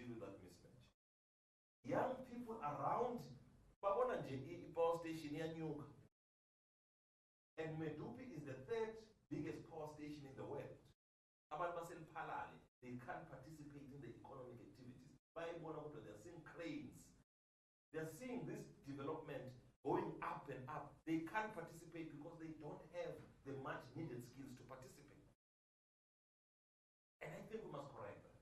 deal with that mismatch. Young people around babona nje i-power station iyanyuka, and Medupi is the third biggest power station in the world. Abantu baseliphalale, they can't participate in the economic activities. They're seeing cranes. They're seeing this development going up and up. They can't participate because they don't have the much needed skills to participate. And I think we must correct that.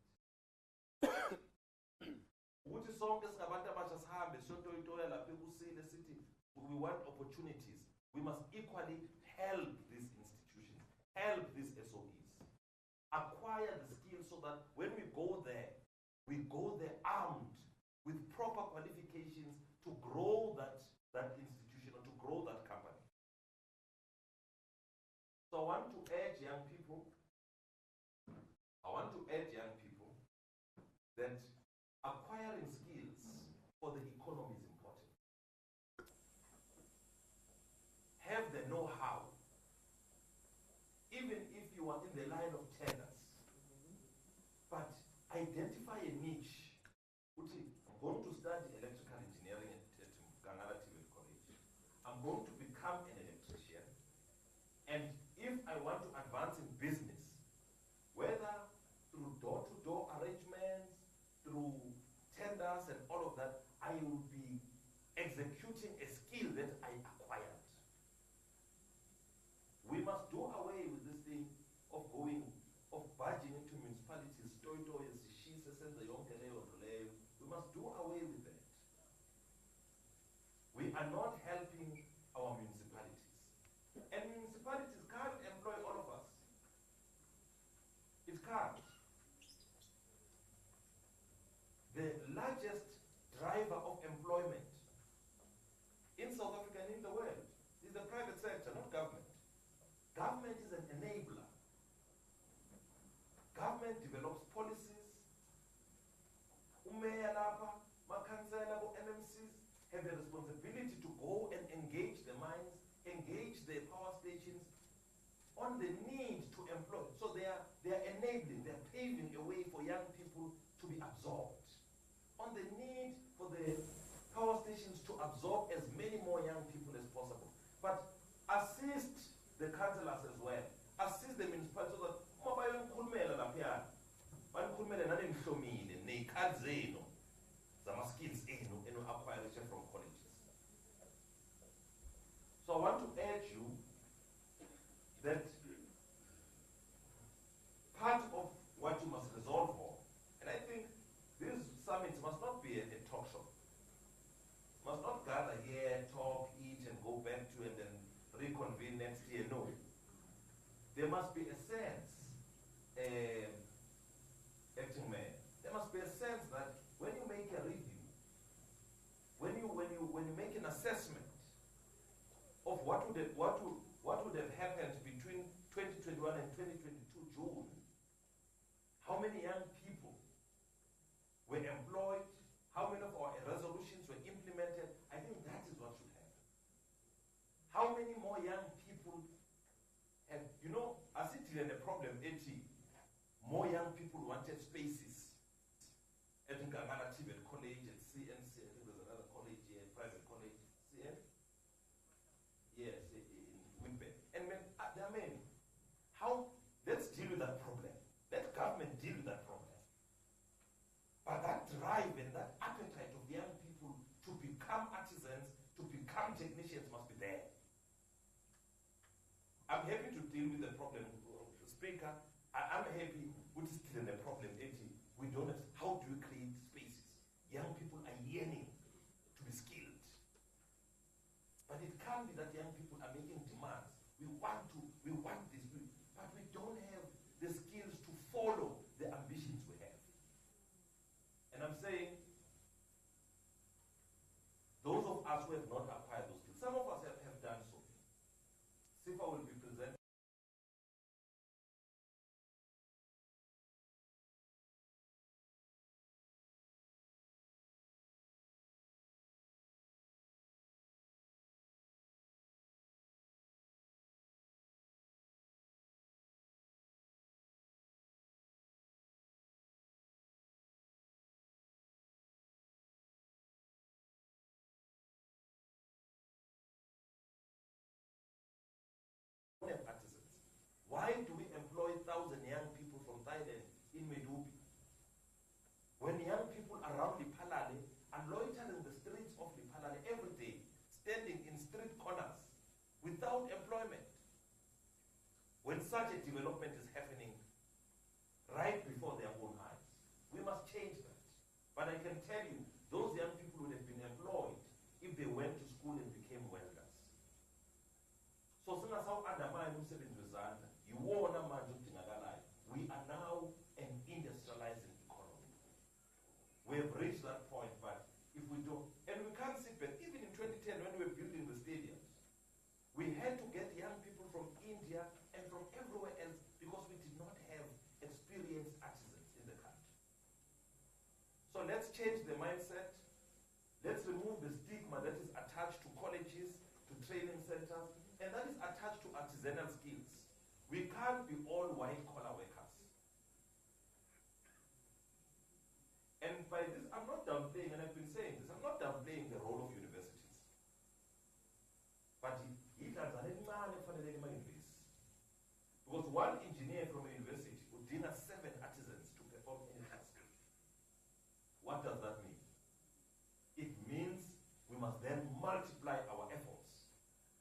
We want opportunities. We must equally help these institutions, help these SOEs, acquire the skills so that when we go there armed with proper qualifications to grow that institution or to grow that company. So I want to urge young people that acquiring skills for the economy is important. Have the know-how, even if you are in the line of tenders, but identify a niche. I'm going to study electrical engineering at Nkangala College. I'm going to become an electrician, and if I want to advance in business, whether through door-to-door arrangements, through tenders and all of that, I will be executing a skill that I acquired. We must do away with this thing of barging into municipalities, we must do away with that. We are not helping our municipalities. And municipalities can't employ all of us. It can't. The largest driver of employment in South Africa and in the world is the private sector, not government. Government is an enabler. Government develops policies. Umeya lapa, makhansela, MMCs have the responsibility to go and engage the mines, engage the power stations on the need to employ. So they are enabling, they are paving a way for young people to be absorbed. On the need for the power stations to absorb as many more young people as possible. But assist the councillors as well. Assist the municipalities so that skills acquired from colleges. So I want to urge you that part of what you must resolve for, and I think these summits must not be a talk show. Must not gather here, talk, eat, and go back to and then reconvene next year. No. There must be a sense, acting mayor, there must be a sense that when you make a review, when you make an assessment of what would have happened between 2021 and 2022 June, how many young people were employed, how many of our resolutions were implemented, I think that is what should happen. How many more young people have, as it is a problem, more young people wanted spaces at Nkangala College, at CNC, I think there's another college here, private college, CN? Yes, in Winnipeg. And there are many. Let's deal with that problem. Let government deal with that problem. But that drive and that appetite of young people to become artisans, to become technicians must be there. I'm happy to deal with the problem, Speaker. I'm happy with still the problem, we don't have, how do you create spaces? Young people are yearning to be skilled. But it can't be that young people are making demands. We want this, but we don't have the skills to follow the ambitions we have. And I'm saying, those of us who have not acquired those skills, some of us have done so. SIFA will be presented. standing in street corners without employment. When such a development is happening right before their own eyes, we must change that. But I can tell you, those young people would have been employed if they went to school and became welders. So singasaw undermine umsebenzi wezandla, yiwona manje udingakalayo. We are now an industrializing economy. We have reached that point, but if we don't, and we can't sit back, even in 2010 when we were building the stadiums, we had to get young people from India and from everywhere else because we did not have experienced artisans in the country. So let's change the mindset. Let's remove the stigma that is attached to colleges, to training centers, and that is attached to artisanal skills. We can't be all white-collar workers. And by this, I'm not downplaying, and I've been saying this, I'm not downplaying the role of universities. But because one engineer from a university would dinner 7 artisans to perform any task. What does that mean? It means we must then multiply our efforts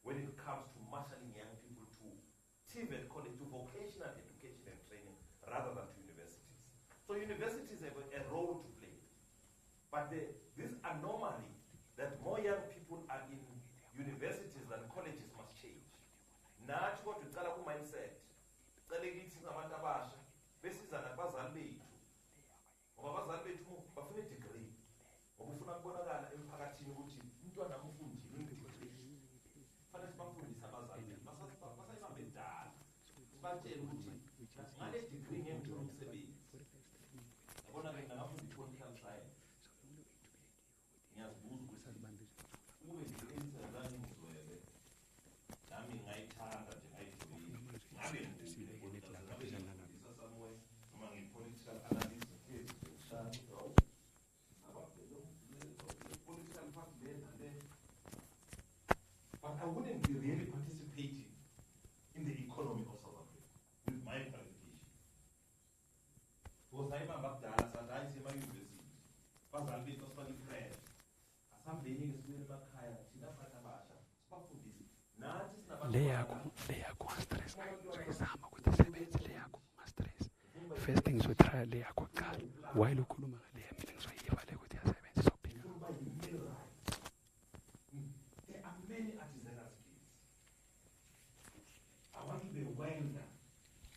when it comes to marshalling young people to TVET college, to vocational education and training, rather than to universities. So universities have a role to play. But this anomaly that more young people are in universities than colleges must change. Nathi kodwa uqala ku-mindset. Cela kithi ngabantu abasha besiza nabazali bethu. Ngoba abazali bethu bafuna i-degree. Ngoba ufuna ukubonakala emphakathini ukuthi umntwana amufundile une-degree. Fanele sibafundise abazali bethu. Basayibambe dala. Sibatshele ukuthi ngale degree ngeke ngithole umsebenzi. Yabona-ke ngingafunda i-political science. Ngiyazibuza ukuthi ube ngiyenzelani ngizwele. Nami ngayithanda nje ngayijoyina. Ngabe ngifundile political somewhere noma ngi-political analyst political part there and there. But I wouldn't be really participating in the economy of South Africa with my qualification. Because I'm back there, as I say, my university. But I'll be just for the prayer. As I'm being a student back higher, she's not like a basha. Stop for this. First things we try leyakho kuqala while ukhuluma ngaleya mina ngizoyiva le ukuthi yasebenza sophika. There are many artisanal skills. I want to be a welder.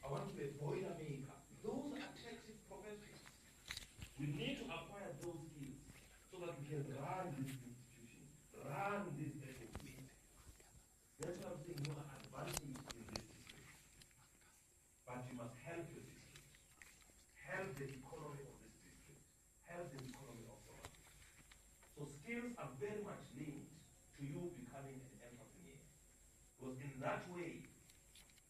I want to be a boiler maker. Those are attractive professions. We need to acquire those skills so that we can run this institution, run this SMME. That's what I'm saying. You are advancing in this district. But you must help your district. Help the economy of this district. Help the economy of South Africa. So skills are very much linked to you becoming an entrepreneur. Because in that way,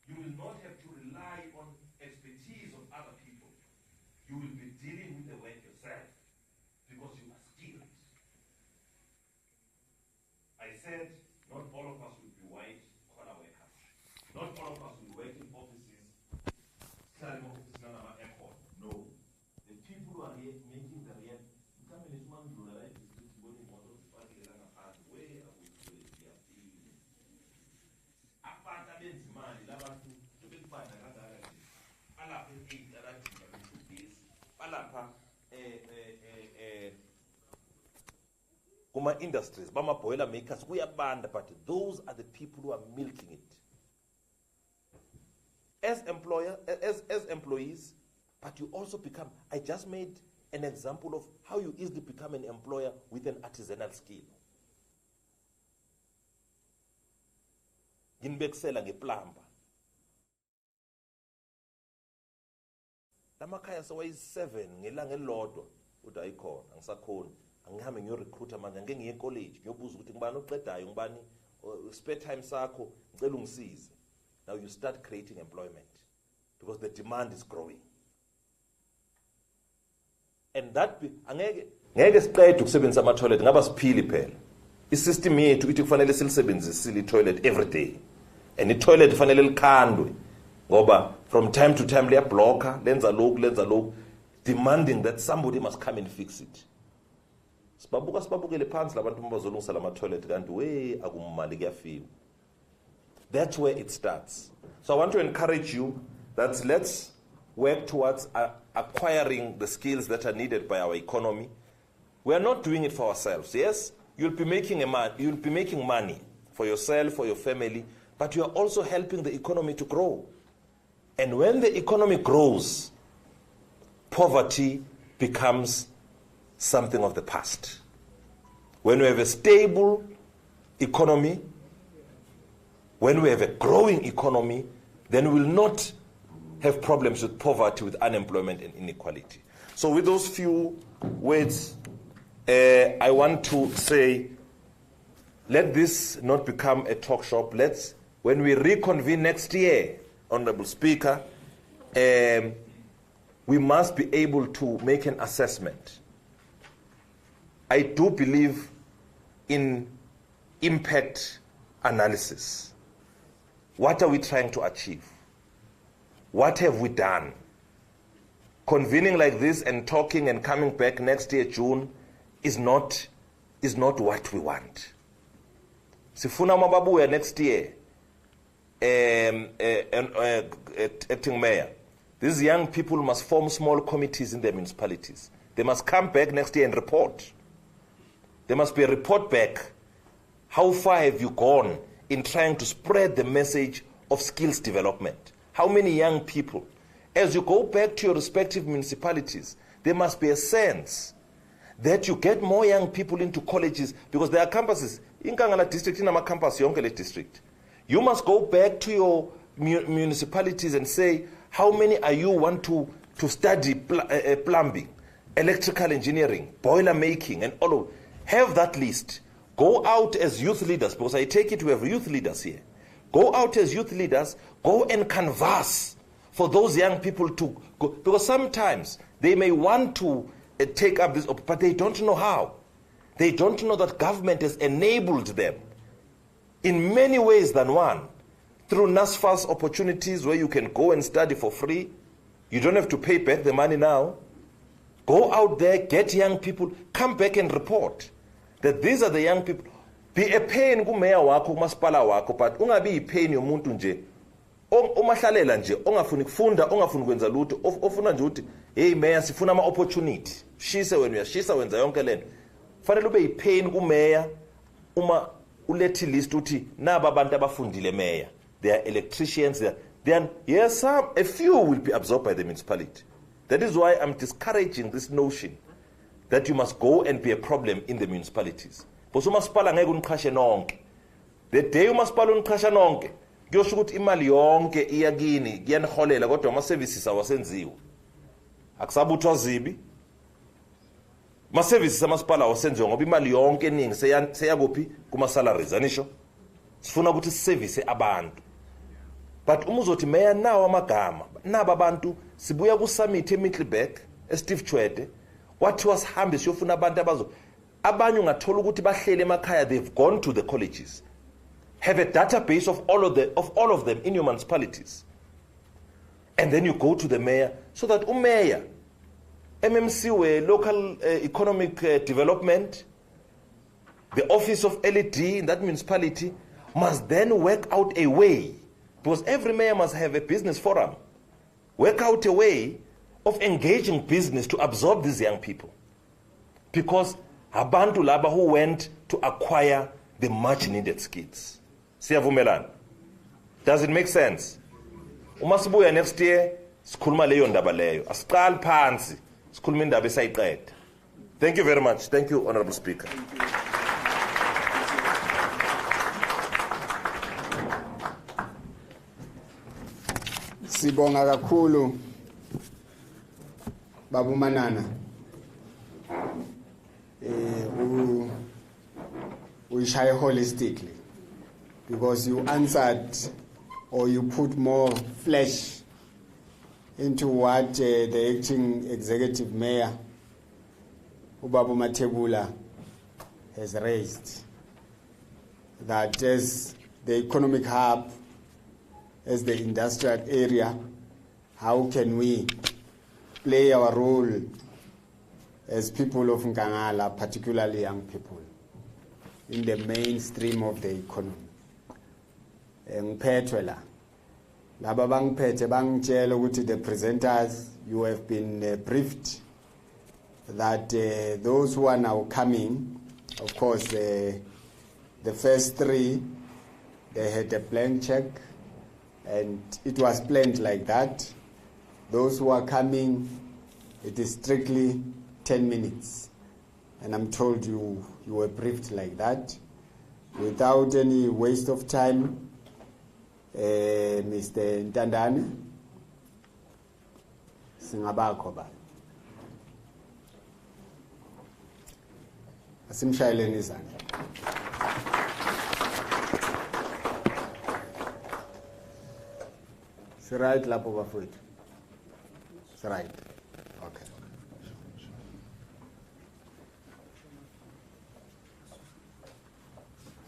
you will not have to rely on expertise of other people. You will be dealing with the work yourself because you are skilled. I said not all of us will be white-collar workers. Not all of us will work in offices, selling offices, airport. No. The people who are here making the real, where are we Kuma industries, bama boiler makers, we are banned, but those are the people who are milking it. As employees, but you also become, I just made an example of how you easily become an employer with an artisanal skill. Ginbeksela ngeplamba. Lamakhaya sawayi-7 ngelanga elilodwa uthi ayikhona angisakhona angihambe ngiyorecruiter manje angeke ngiye college ngiyobuza ukuthi ngibani oqedayo ngibani spare time sakho ngicela ungisize. Now you start creating employment because the demand is growing. And that ngeke siqede ukusebenzisa ama toilet ngaba siphili phela. I-system yethu ithi kufanele silisebenzise i-toilet every day. And i-toilet kufanele likhandwe ngoba from time to time liyablocker lenza lokhu demanding that somebody must come and fix it. sibabukele phansi labantu bazolungisa lama toilet kanti we akumali kuyafiwa. That's where it starts. So I want to encourage you that let's work towards acquiring the skills that are needed by our economy. We are not doing it for ourselves. Yes, you'll be making money for yourself, for your family, but you are also helping the economy to grow. And when the economy grows, poverty becomes something of the past. When we have a stable economy, when we have a growing economy, then we will not have problems with poverty, with unemployment and inequality. So with those few words, I want to say, let this not become a talk shop. Let's, when we reconvene next year, Honorable Speaker, we must be able to make an assessment. I do believe in impact analysis. What are we trying to achieve? What have we done? Convening like this and talking and coming back next year, June, is not what we want. Sifuna mababuya next year, acting mayor. These young people must form small committees in their municipalities. They must come back next year and report. There must be a report back. How far have you gone in trying to spread the message of skills development? How many young people? As you go back to your respective municipalities, there must be a sense that you get more young people into colleges, because there are campuses. In Nkangala district, in our campus, Yonkele district. You must go back to your municipalities and say, how many are you want to study plumbing, electrical engineering, boiler making, and all of. Have that list. Go out as youth leaders, because I take it we have youth leaders here. Go out as youth leaders, go and canvass for those young people to go, because sometimes they may want to take up this, but they don't know how. They don't know that government has enabled them in many ways than one, through NASFAS opportunities where you can go and study for free. You don't have to pay back the money now. Go out there, get young people, come back and report that these are the young people. Be a pain kumeya wako, kumasipala wako, but ungabi pain yomuntu nje. Umahlalela nje, ongafuni kufunda, ongafuni kwenza lutho, ofuna nje uthi, hey mayor sifuna ama opportunity. Shisa wenu ya shisa wenza yonke lento. Fanele ube pain kumeya uma ulethi list uthi naba abantu abafundile mayor. They are electricians, then yes, a few will be absorbed by the municipality. That is why I'm discouraging this notion that you must go and be a problem in the municipalities. Because umasipala ngeke uniqhashe nonke. The day umasipala uniqhasha nonke, kuyosho ukuthi imali yonke iyakini, kuyaniholela kodwa ama services awasenziwa. Akusabuthwa zibi. Ma services amasipala awasenziwa ngoba imali yonke eningi seyakuphi kuma salaries anisho. Sifuna ukuthi service abantu. But umuzothi mayor nawo amagama naba abantu sibuya ku summit eMiddelburg eSteve Tshwete wathi wasihambe siyofuna abantu abanye ungathola ukuthi bahlele emakhaya, they've gone to the colleges. Have a database of all of them in your municipalities. And then you go to the mayor, so that mayor, MMC we local economic development, the office of LED in that municipality must then work out a way, because every mayor must have a business forum, work out a way of engaging business to absorb these young people. Because abantu laba who went to acquire the much needed skills. Siyavumelana. Does it make sense? Uma sibuya next year sikhuluma leyo ndaba leyo. Asiqali phansi sikhuluma indaba esayiqeda. Thank you very much. Thank you, Honorable Speaker. Sibonga kakhulu Babu Manana. We shy holistically, because you answered or you put more flesh into what the acting executive mayor Ubabu Matebula has raised, that as the economic hub, as the industrial area, how can we play our role as people of Nkangala, particularly young people, in the mainstream of the economy. Ngiphethwe la. Laba bangiphethe bangitshela ukuthi the presenters, you have been briefed that those who are now coming, of course, the first three, they had a blank check, and it was planned like that. Those who are coming, it is strictly 10 minutes. And I'm told you were briefed like that. Without any waste of time, Mr. Ntandane, singabakho ba. Asimshayeleni izandla. Right lapho bafowethu. Right. Okay.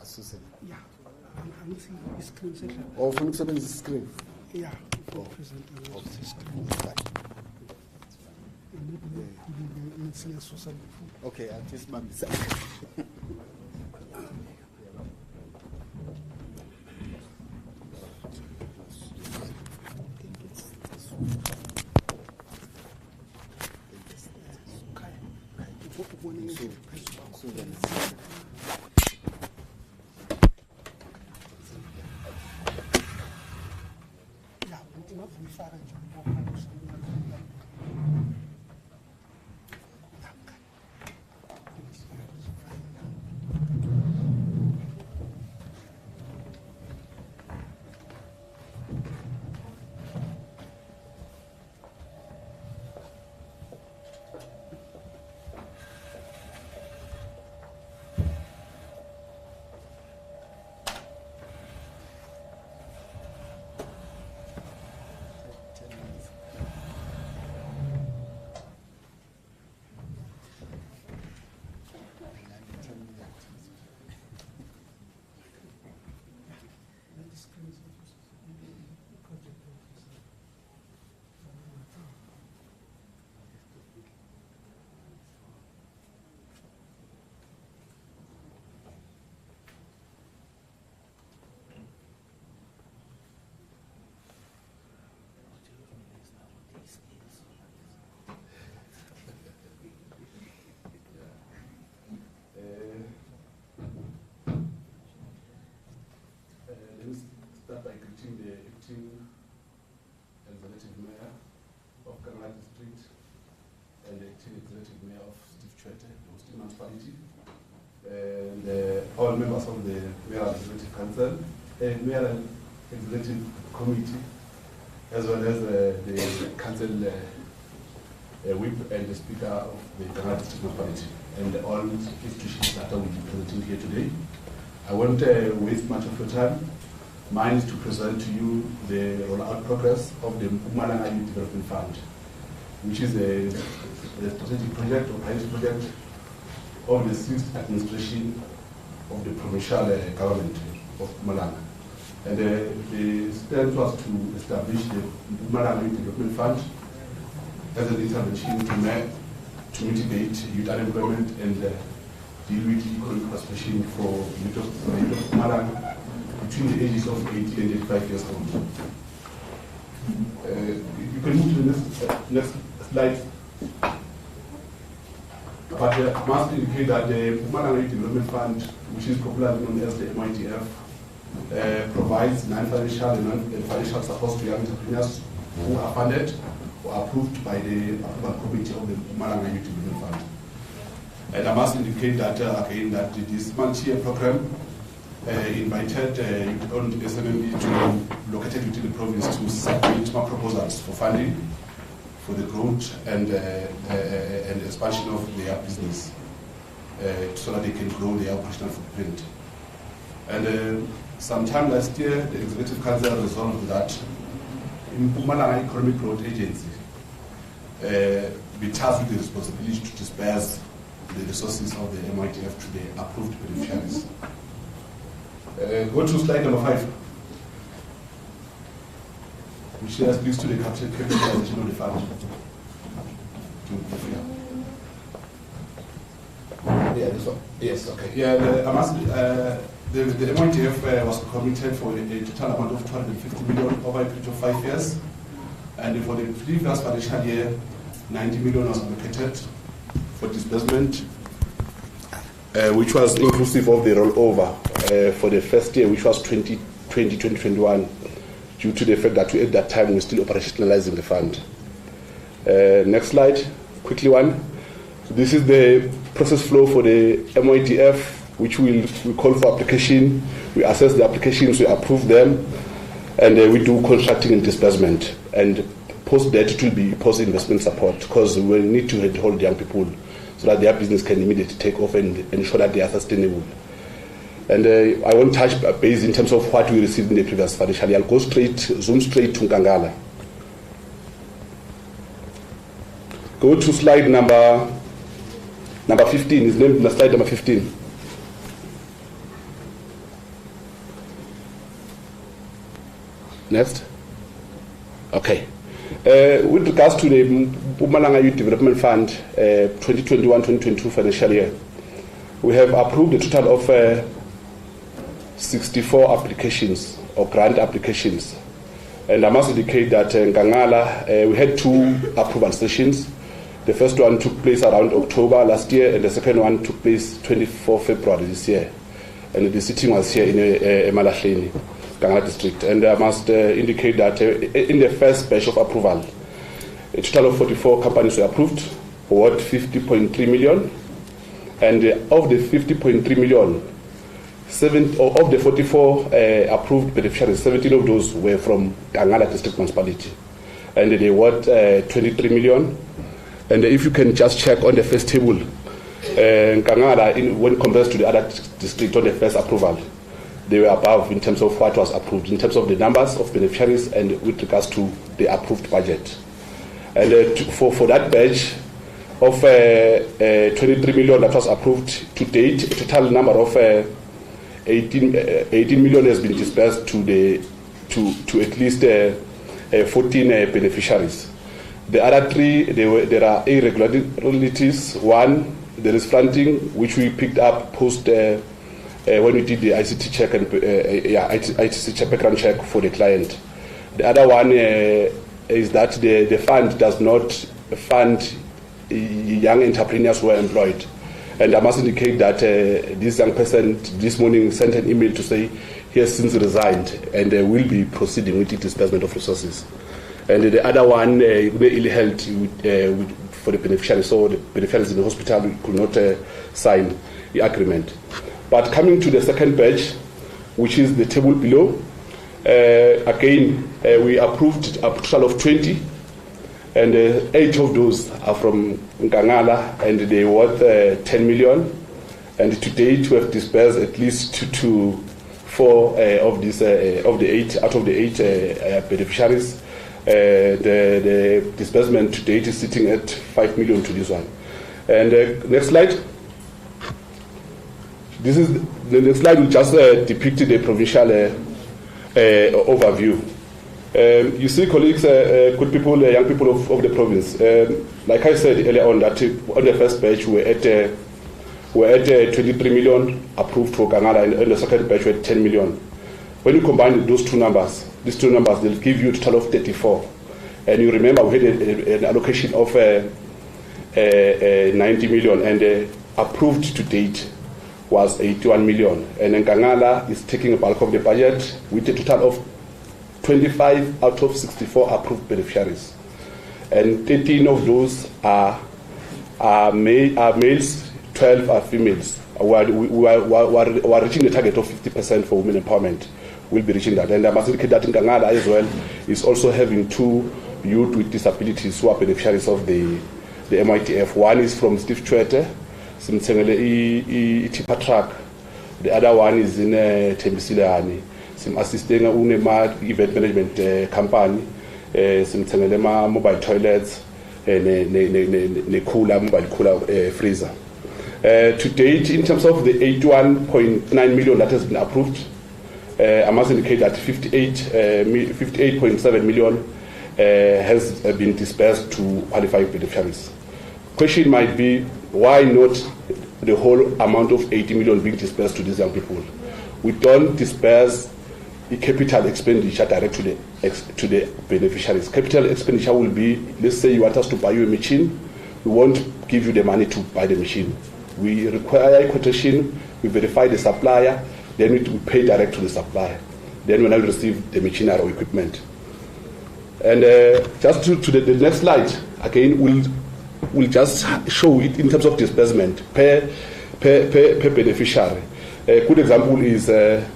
Asuseni. Yeah. I'm seeing the screen session. Oh, ufuna ukusebenzisa screen. Yeah. Present the screen. Okay, I'll just bambisa. Start by greeting the acting executive mayor of Nkangala District and the acting executive mayor of the Municipality, and all members of the mayoral executive council and mayoral executive committee, as well as the council whip and the speaker of the Nkangala District Municipality, and all institutions that will be presenting here today. I won't waste much of your time. Mine is to present to you the rollout progress of the Mpumalanga Youth Development Fund, which is a strategic project or pilot project of the 6th administration of the provincial government of Mpumalanga. And the step was to establish the Mpumalanga Youth Development Fund as an intervention to mitigate youth unemployment and deal with economic participation for youth of Mpumalanga between the ages of 80 and 85 years old. You can move to the next slide. But I must indicate that the Mpumalanga Youth Development Fund, which is popularly known as the MITF, provides non-financial and financial support to young entrepreneurs who are funded or approved by the approval committee of the Mpumalanga Youth Development Fund. And I must indicate that again that this multi-year program invited on SMME to located within the province to submit more proposals for funding for the growth and expansion of their business so that they can grow their operational footprint. And sometime last year, the Executive Council resolved that Mpumalanga Economic Growth Agency be tasked with the responsibility to disperse the resources of the MITF to the approved beneficiaries. Go to slide number 5, which speaks to the capitalization of the fund. Yeah, this one. Yes, okay. Yeah, the MITF was committed for a total amount of 250 million over a period of 5 years. And for the previous financial year, 90 million was allocated for disbursement, which was inclusive of the rollover for the first year, which was 2020-2021, due to the fact that at that time we were still operationalizing the fund. Next slide, quickly one. So this is the process flow for the MITF, which we call for application. We assess the applications, we approve them, and we do contracting and disbursement. And post that, it will be post-investment support, because we need to hold young people so that their business can immediately take off and ensure that they are sustainable. And I won't touch base in terms of what we received in the previous financial year. I'll go zoom straight to Nkangala. Go to slide number 15. Is named slide number 15. Next. Okay. With regards to the Mpumalanga Youth Development Fund 2021-2022 financial year, we have approved a total of 64 applications or grant applications. And I must indicate that Nkangala, we had 2 approval sessions. The first one took place around October last year, and the second one took place 24 February this year. And the sitting was here in Malahleni, Nkangala district. And I must indicate that in the first batch of approval, a total of 44 companies were approved, worth 50.3 million. And of the 50.3 million, of the 44 approved beneficiaries, 17 of those were from Nkangala district municipality. And they worth 23 million. And if you can just check on the first table, Nkangala, when compared to the other district on the first approval, they were above in terms of what was approved, in terms of the numbers of beneficiaries and with regards to the approved budget. And for that batch of 23 million that was approved to date, a total number of 18 million has been disbursed to at least 14 beneficiaries. The other 3, there are irregularities. One, there is fronting, which we picked up post when we did the ICT check and ICT check, background check for the client. The other one is that the fund does not fund young entrepreneurs who are employed. And I must indicate that this young person this morning sent an email to say he has since resigned and will be proceeding with the disbursement of resources. And the other one, ill health for the beneficiaries, so the beneficiaries in the hospital could not sign the agreement. But coming to the second batch, which is the table below, again, we approved a total of 20, and 8 of those are from Nkangala, and they worth 10 million. And to date, we have disbursed at least 4 of these, of the 8 out of the 8 beneficiaries. The disbursement to date is sitting at 5 million to this one. And next slide. This is the next slide. We just depicted the provincial overview. You see, colleagues, good people, young people of the province. Like I said earlier on, that on the first batch we're at 23 million approved for Nkangala, and on the second batch we're at 10 million. When you combine those two numbers, they'll give you a total of 34. And you remember we had an allocation of 90 million, and approved to date was 81 million. And Nkangala is taking a bulk of the budget with a total of 25 out of 64 approved beneficiaries. And 13 of those are males, 12 are females. We are reaching the target of 50% for women empowerment. We'll be reaching that. And I must indicate that Nkangala as well is also having 2 youth with disabilities who are beneficiaries of the MITF. One is from Steve Chwete, Simtsengele Tipa Truck. The other one is in Tembisilehani. Sim assisting unema event management company. Simtsengele ma mobile toilets, ne cooler, mobile cooler freezer. To date, in terms of the 81.9 million that has been approved, I must indicate that 58.7 million has been disbursed to qualified beneficiaries. Question might be, why not the whole amount of 80 million being dispersed to these young people. We don't disperse the capital expenditure direct to the beneficiaries. Capital expenditure will be, let's say you want us to buy you a machine, we won't give you the money to buy the machine. We require a quotation, we verify the supplier, then we pay direct to the supplier. Then when I receive the machinery or equipment. And just to the next slide, again, we'll just show it in terms of disbursement per beneficiary. A good example is that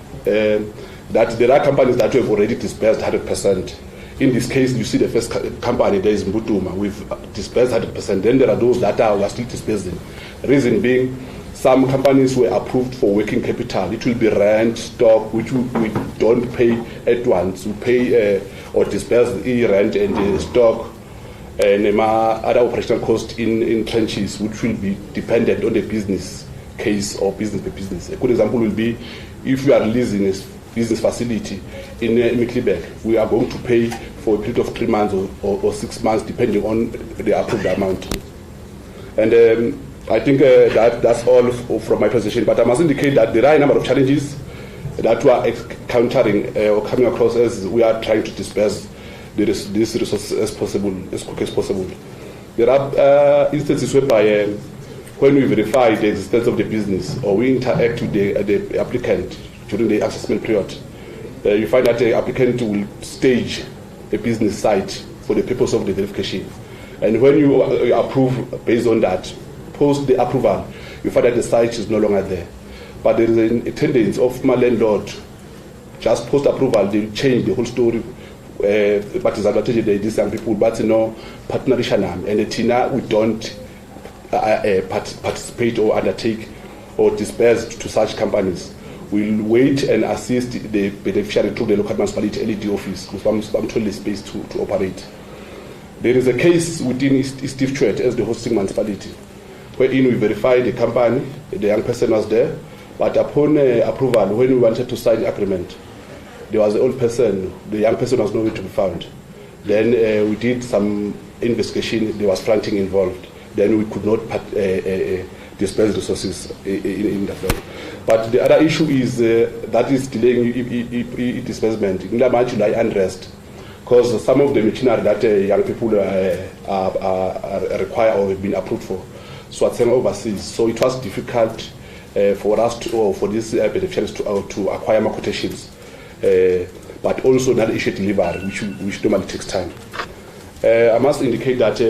there are companies that have already disbursed 100%. In this case, you see the first company, there is Mbutuma, we've disbursed 100%. Then there are those that are still disbursing. The reason being, some companies were approved for working capital. It will be rent, stock, which we don't pay at once. We pay or disperse the rent and the stock and other operational costs in trenches, which will be dependent on the business case or business by business. A good example will be if you are leasing a business facility in Mikliberg, we are going to pay for a period of 3 months or 6 months, depending on the approved amount. And I think that's all from my position, but I must indicate that there are a number of challenges that we are encountering or coming across as we are trying to disperse these resources as quick as possible. There are instances whereby when we verify the existence of the business or we interact with the applicant during the assessment period, you find that the applicant will stage a business site for the purpose of the verification. And when you approve based on that, post the approval, you find that the site is no longer there. But there is a tendency of my landlord, just post approval, they change the whole story. But it's advantage these young people, but partnership and Tina, we don't participate or undertake or disperse to such companies. We'll wait and assist the beneficiary through the local municipality LED office, because I'm told the space to operate. There is a case within Steve Chwet as the hosting municipality, wherein we verify the company, the young person was there, but upon approval, when we wanted to sign the agreement, there was an old person, the young person was nowhere to be found. Then we did some investigation, there was fronting involved. Then we could not disperse resources in that way. But the other issue is that is delaying disbursement. In the July unrest, because some of the machinery that young people require or have been approved for, so at some overseas. So it was difficult for us to, or for these beneficiaries to acquire more quotations. But also another issue delivery, which normally takes time. I must indicate that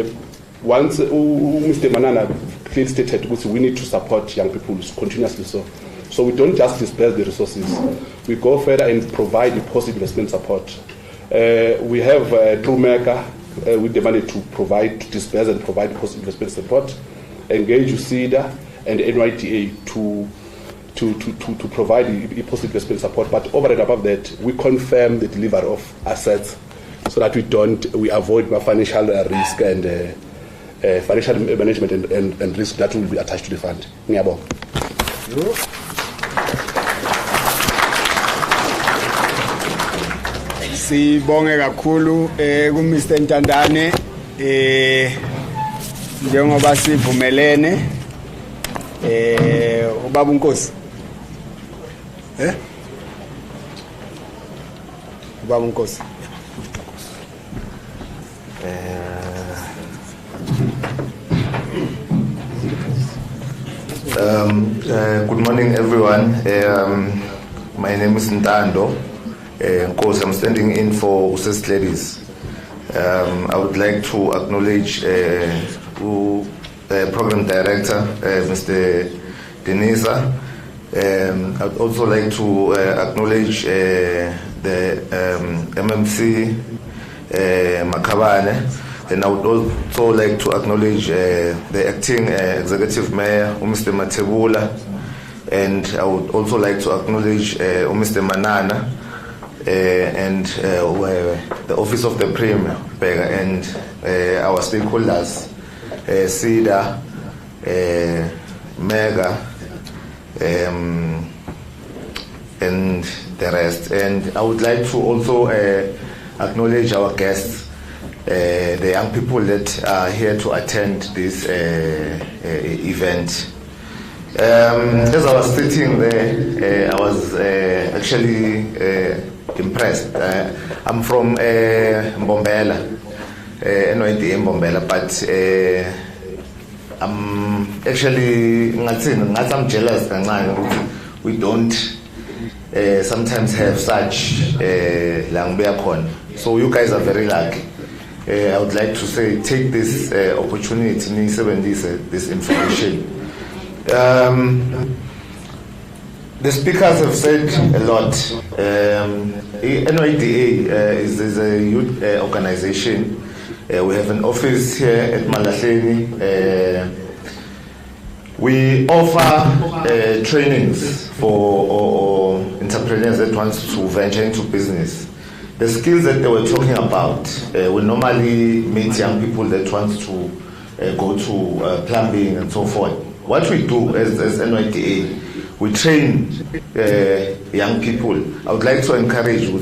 once Mr. Manana clearly stated, we need to support young people continuously. So we don't just disperse the resources. We go further and provide the post-investment support. We have Drumeka with the money to provide, to disperse and provide post-investment support. Engage UCIDA and NYTA to provide the post-investment support. But over and above that, we confirm the delivery of assets so that we avoid financial risk and financial management and risk that will be attached to the fund. Ngiyabonga. Sibonge kakhulu ku Mr. Ntandane njengoba sivumelene ubaba uNkosi ubaba uNkosi good morning, everyone. My name is Ntando. Nkosi, I'm standing in for Uses Ladies. I would like to acknowledge Program Director, Mr. Denisa. I'd also like to acknowledge the MMC Makabane. And I would also like to acknowledge the acting executive mayor, Mr. Matebula, and I would also like to acknowledge Mr. Manana and the office of the Premier and our stakeholders, SIDA, MEGA, and the rest. And I would like to also acknowledge our guests, the young people that are here to attend this event. As I was sitting there, I was actually impressed. I'm from Mbombela, NYDA Mbombela, but I'm actually I'm jealous. We don't sometimes have such Langbeakon. So you guys are very lucky. I would like to say, take this opportunity, this information. The speakers have said a lot. NYDA is a youth organization. We have an office here at Malahleni. We offer trainings for entrepreneurs that want to venture into business. The skills that they were talking about, we normally meet young people that want to go to plumbing and so forth. What we do as NYDA, we train young people. I would like to encourage you,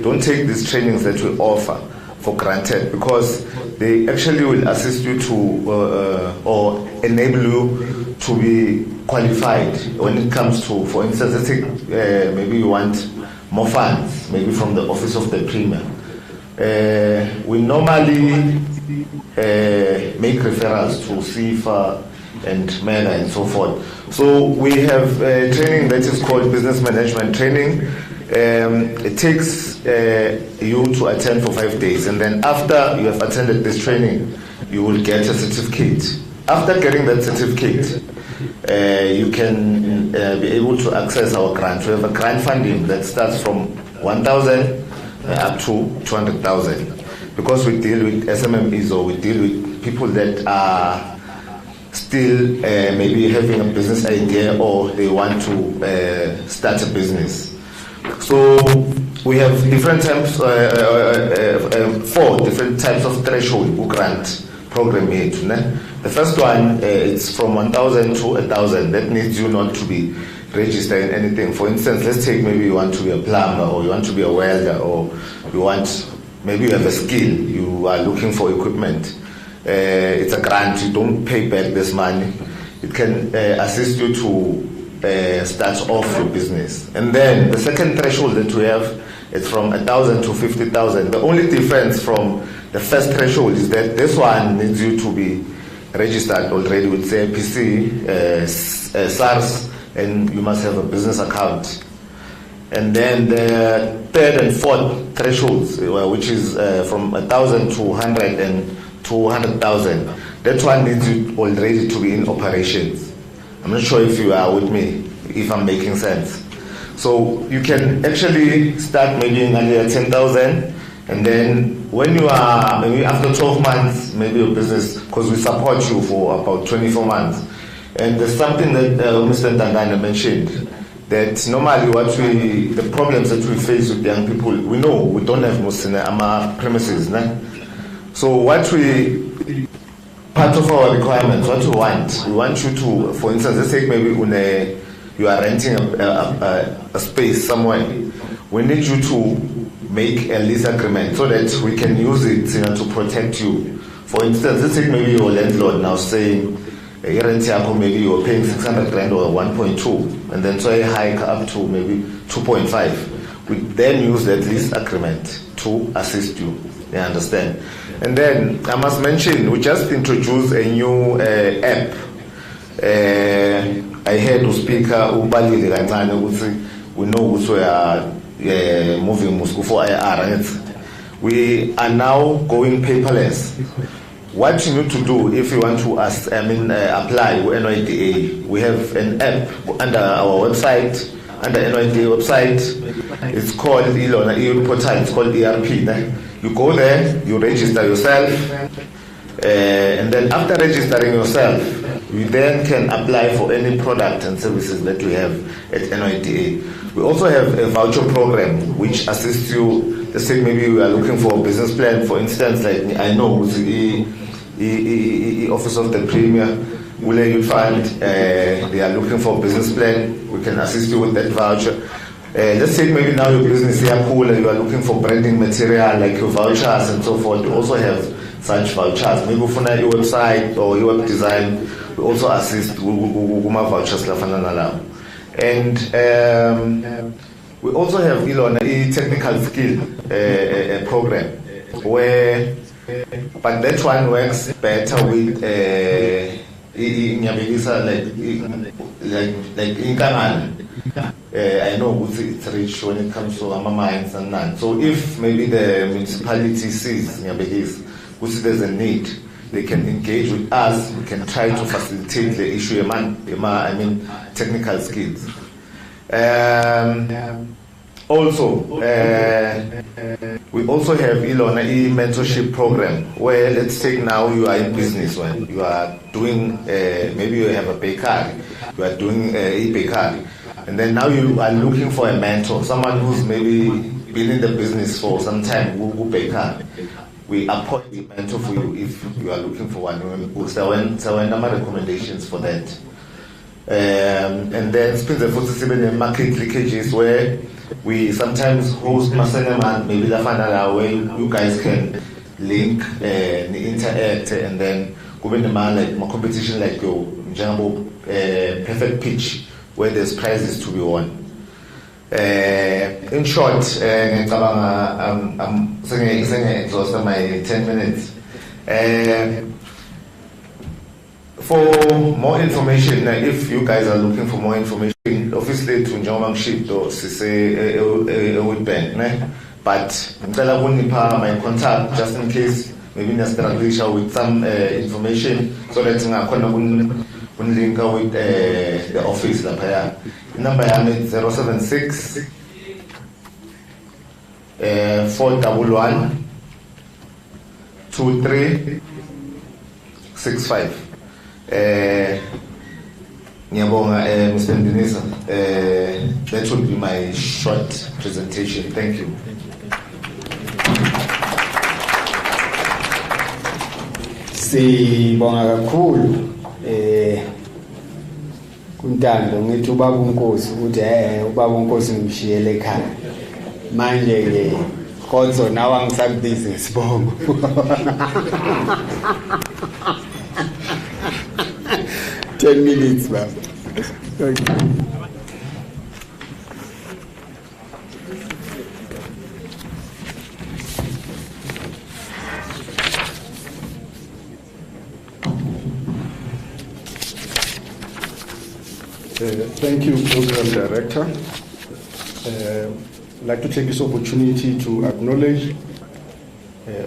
don't take these trainings that we offer for granted, because they actually will assist you to or enable you to be qualified when it comes to, for instance, let's say maybe you want more funds, maybe from the office of the premier. We normally make referrals to CIFA and MENA and so forth. So we have training that is called business management training. It takes you to attend for 5 days, and then after you have attended this training, you will get a certificate. After getting that certificate, you can be able to access our grant. We have a grant funding that starts from 1,000 up to 200,000, because we deal with SMMEs, or we deal with people that are still maybe having a business idea, or they want to start a business. So we have different types, 4 different types of threshold grant program here. The first one is from 1,000 to 1,000. That needs you not to be registered in anything. For instance, let's take maybe you want to be a plumber, or you want to be a welder, or you want, maybe you have a skill, you are looking for equipment. It's a grant, you don't pay back this money. It can assist you to start off your business. And then the second threshold that we have is from 1,000 to 50,000. The only difference from the first threshold is that this one needs you to be registered already with CIPC, SARS, and you must have a business account. And then the third and fourth thresholds, which is from 1,000 to 100 and 200,000, that one needs you already to be in operations. I'm not sure if you are with me, if I'm making sense. So you can actually start maybe in under 10,000, and then when you are, maybe after 12 months, maybe your business, because we support you for about 24 months. And there's something that Mr. Nkangala mentioned, that normally the problems that we face with young people, we know we don't have most in our premises. So part of our requirements, what we want you to, for instance, let's say maybe you are renting a space somewhere. We need you to make a lease agreement so that we can use it to protect you. For instance, let's say maybe your landlord now saying, maybe you're paying 600 grand or 1.2, and then so I hike up to maybe 2.5. We then use that lease agreement to assist you. You understand? And then I must mention, we just introduced a new app. I heard the speaker, we know we are moving for IR. We are now going paperless. What you need to do if you want to apply with NYDA, we have an app under our website, under NYDA website. It's called EU portal, it's called ERP. You go there, you register yourself, and then after registering yourself, you then can apply for any product and services that we have at NYDA. We also have a voucher program which assists you. Let's say maybe you are looking for a business plan, for instance, like I know the Office of the Premier, will you find they are looking for a business plan, we can assist you with that voucher. Let's say maybe now your business is cool and you are looking for branding material like your vouchers and so forth. You also have such vouchers. Maybe for your website or your web design, we also assist kuma vouchers lafana nalawo. And we also have a technical skill program where, but that one works better with like Nkangala. I know it's rich when it comes to our mines and that. So if maybe the municipality sees there's a need, they can engage with us. We can try to facilitate the issue. I mean, technical skills. Also, we also have a mentorship program where, let's take now, you are in business, when you are doing, maybe you have a bakery, you are doing a bakery, and then now you are looking for a mentor, someone who's maybe been in the business for some time, who bakery. We appoint a mentor for you if you are looking for one. So a number of recommendations for that. And then the market leakages where we sometimes host Maseneman, maybe the final where you guys can link and interact, and then go in the man like more competition like your Jumbo perfect pitch where there's prizes to be won. In short, I'm exhausted my 10 minutes. For more information, if you guys are looking for more information, obviously to Njomam Ship or say would bank, but my contact just in case maybe Nestra with some information so that I can link with the office. The number is 076 411 2365. Mr. Ndinisa, that would be my short presentation. Thank you. Sibonga kakhulu kuntando ngithi ubaba uNkosi ukuthi ubaba uNkosi ngimshiyele ekhaya manje ke khonzo nawe angisakubizi ngesibongo. Ten minutes, ma'am. Thank you. Thank you, Program Director. I'd like to take this opportunity to acknowledge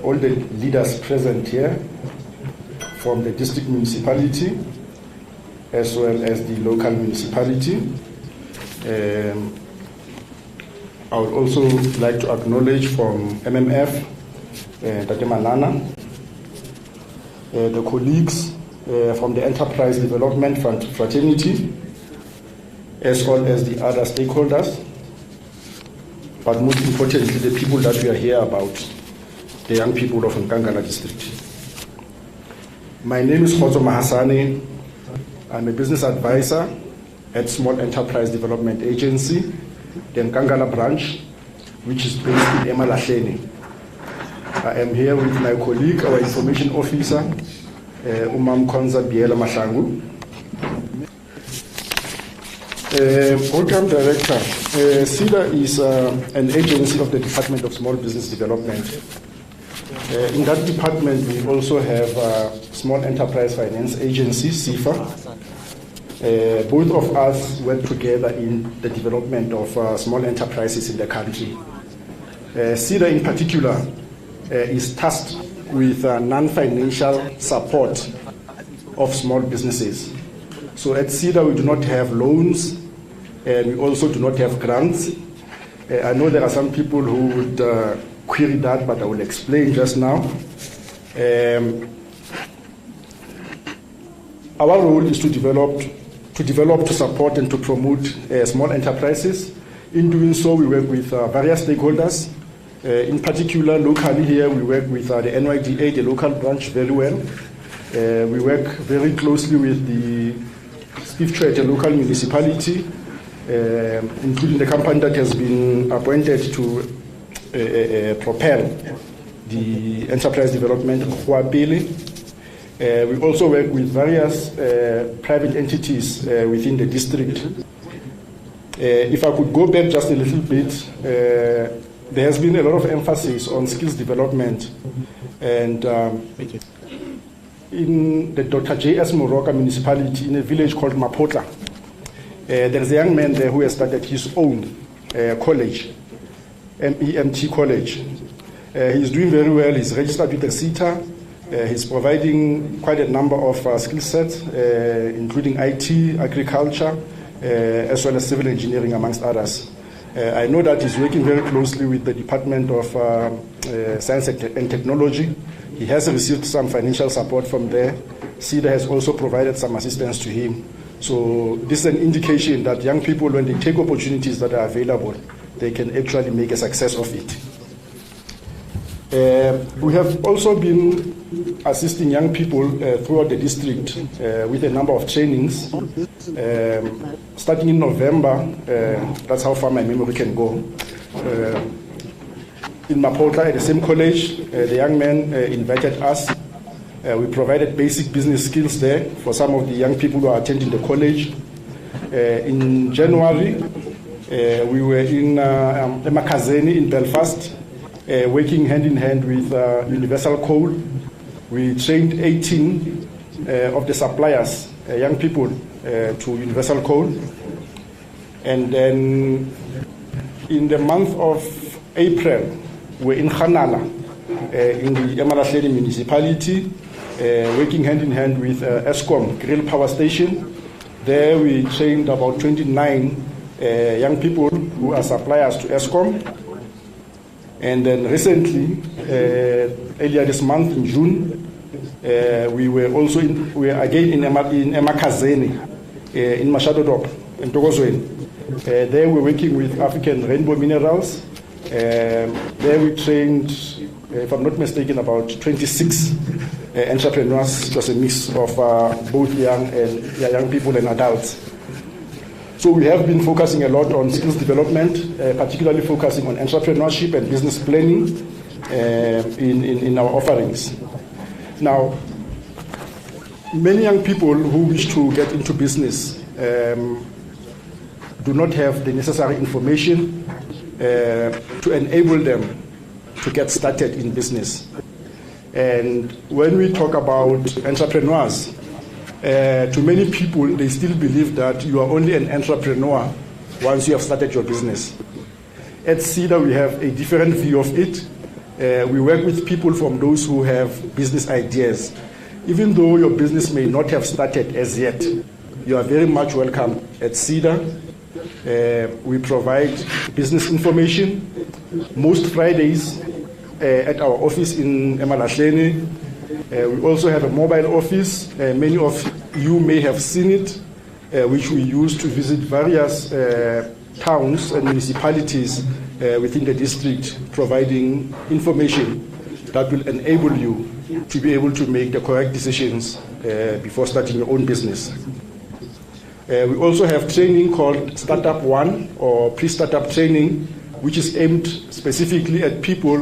all the leaders present here from the district municipality as well as the local municipality. I would also like to acknowledge from MMF, Tate Manana, the colleagues from the Enterprise Development Fraternity, as well as the other stakeholders, but most importantly, the people that we are here about, the young people of Nkangala district. My name is Khozo Mahasane. I'm a business advisor at Small Enterprise Development Agency, the Nkangala branch, which is based in Emalahleni. I am here with my colleague, our information officer, Umam Konza Biela Mashangu. Program Director, SIDA is an agency of the Department of Small Business Development. In that department, we also have Small Enterprise Finance Agency, SIFA. Both of us work together in the development of small enterprises in the country. SIDA in particular is tasked with non-financial support of small businesses. So at SIDA, we do not have loans, and we also do not have grants. I know there are some people who would query that, but I will explain just now. Our role is to develop, to support, and to promote small enterprises. In doing so, we work with various stakeholders. In particular, locally here, we work with the NYDA, the local branch, very well. We work very closely with the Steve a local municipality, including the company that has been appointed to propel the enterprise development, Huapili. We also work with various private entities within the district. If I could go back just a little bit, there has been a lot of emphasis on skills development, and in the Dr. J.S. Moroka Municipality, in a village called Mapotla, there is a young man there who has started his own college, MEMT college. He's doing very well. He's registered with the CETA. He's providing quite a number of skill sets, including IT, agriculture, as well as civil engineering, amongst others. I know that he's working very closely with the Department of Science and Technology. He has received some financial support from there. CETA has also provided some assistance to him. So this is an indication that young people, when they take opportunities that are available, they can actually make a success of it. We have also been assisting young people throughout the district with a number of trainings. Starting in November, that's how far my memory can go. In Mapotla, at the same college, the young man invited us. We provided basic business skills there for some of the young people who are attending the college. In January, we were in Emakazeni in Belfast, working hand in hand with Universal Coal. We trained 18 of the suppliers, young people, to Universal Coal. And then in the month of April, we're in Nkangala, in the Emalahleni Municipality, working hand in hand with Eskom Grill Power Station. There we trained about 29 young people who are suppliers to Eskom. And then recently, earlier this month in June, we were again in Emakazeni, in Mashadodop, in Togozweni. There we're working with African Rainbow Minerals. There we trained, if I'm not mistaken, about 26 entrepreneurs. It was a mix of both young people and adults. So we have been focusing a lot on skills development, particularly focusing on entrepreneurship and business planning in our offerings. Now, many young people who wish to get into business do not have the necessary information to enable them to get started in business. And when we talk about entrepreneurs, to many people, they still believe that you are only an entrepreneur once you have started your business. At CETA, we have a different view of it. We work with people from those who have business ideas. Even though your business may not have started as yet, you are very much welcome at CETA. We provide business information most Fridays at our office in Emalahleni. We also have a mobile office. Many of you may have seen it, which we use to visit various towns and municipalities within the district, providing information that will enable you to be able to make the correct decisions before starting your own business. We also have training called Startup One, or pre-startup training, which is aimed specifically at people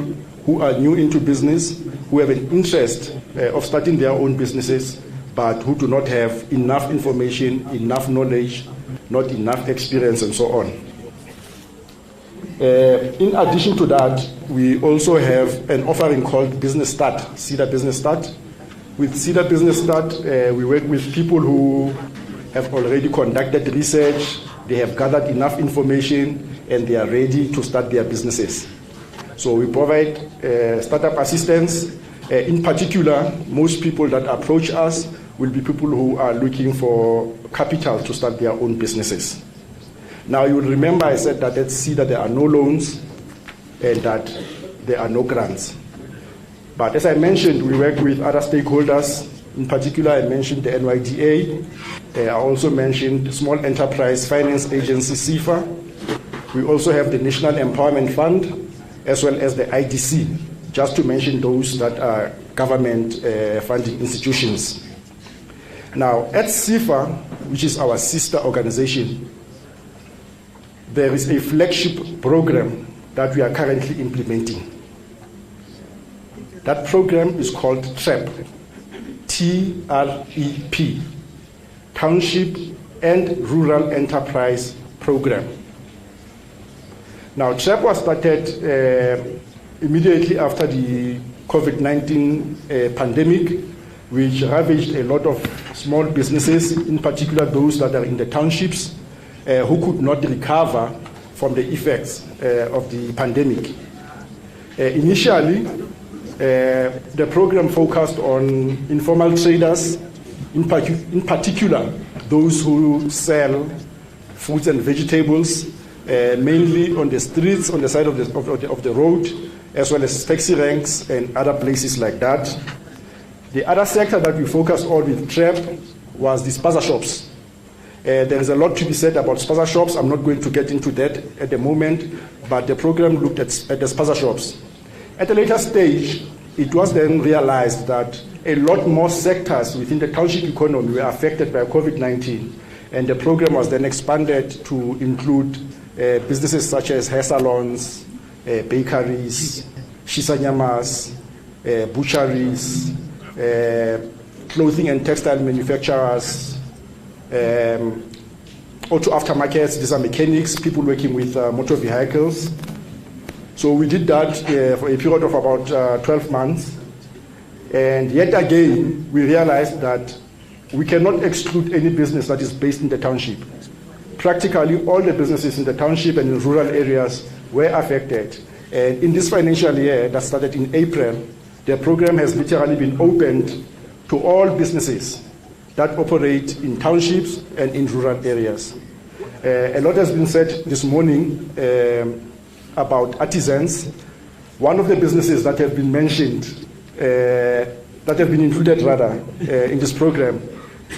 who are new into business, who have an interest of starting their own businesses, but who do not have enough information, enough knowledge, not enough experience, and so on. In addition to that, we also have an offering called Business Start, CETA Business Start. With CETA Business Start, we work with people who have already conducted research, they have gathered enough information, and they are ready to start their businesses. So we provide startup assistance. In particular, most people that approach us will be people who are looking for capital to start their own businesses. Now, you will remember I said that at CETA there are no loans and that there are no grants. But as I mentioned, we work with other stakeholders. In particular, I mentioned the NYDA. I also mentioned Small Enterprise Finance Agency, SIFA. We also have the National Empowerment Fund, as well as the IDC, just to mention those that are government funding institutions. Now, at SIFA, which is our sister organization, there is a flagship program that we are currently implementing. That program is called TRAP, TREP, Township and Rural Enterprise Program. Now, TREP was started immediately after the COVID-19 pandemic, which ravaged a lot of small businesses, in particular those that are in the townships, who could not recover from the effects of the pandemic. Initially, the program focused on informal traders, in particular those who sell fruits and vegetables, mainly on the streets, on the side of the road, as well as taxi ranks and other places like that. The other sector that we focused on with TREP was the spaza shops. There is a lot to be said about spaza shops. I'm not going to get into that at the moment, but the program looked at the spaza shops. At a later stage, it was then realized that a lot more sectors within the township economy were affected by COVID-19, and the program was then expanded to include businesses such as hair salons, bakeries, shisanyamas, butcheries, clothing and textile manufacturers, auto aftermarkets. These are mechanics, people working with motor vehicles. So we did that for a period of about 12 months. And yet again, we realized that we cannot exclude any business that is based in the township. Practically all the businesses in the township and in rural areas were affected. And in this financial year that started in April, the program has literally been opened to all businesses that operate in townships and in rural areas. A lot has been said this morning about artisans. One of the businesses that have been mentioned, that have been included rather in this program,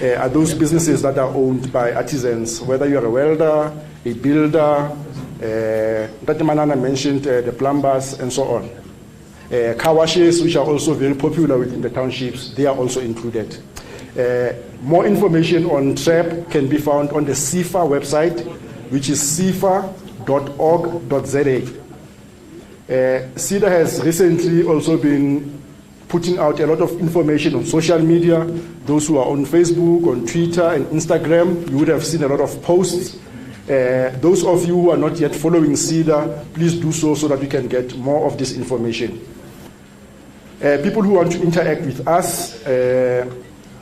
are those businesses that are owned by artisans, whether you're a welder, a builder, Dr. Manana mentioned the plumbers and so on. Car washes, which are also very popular within the townships, they are also included. More information on TREP can be found on the CIFA website, which is cifa.org.za. CIDA has recently also been putting out a lot of information on social media. Those who are on Facebook, on Twitter, and Instagram, you would have seen a lot of posts. Those of you who are not yet following CIDA, please do so that you can get more of this information. People who want to interact with us,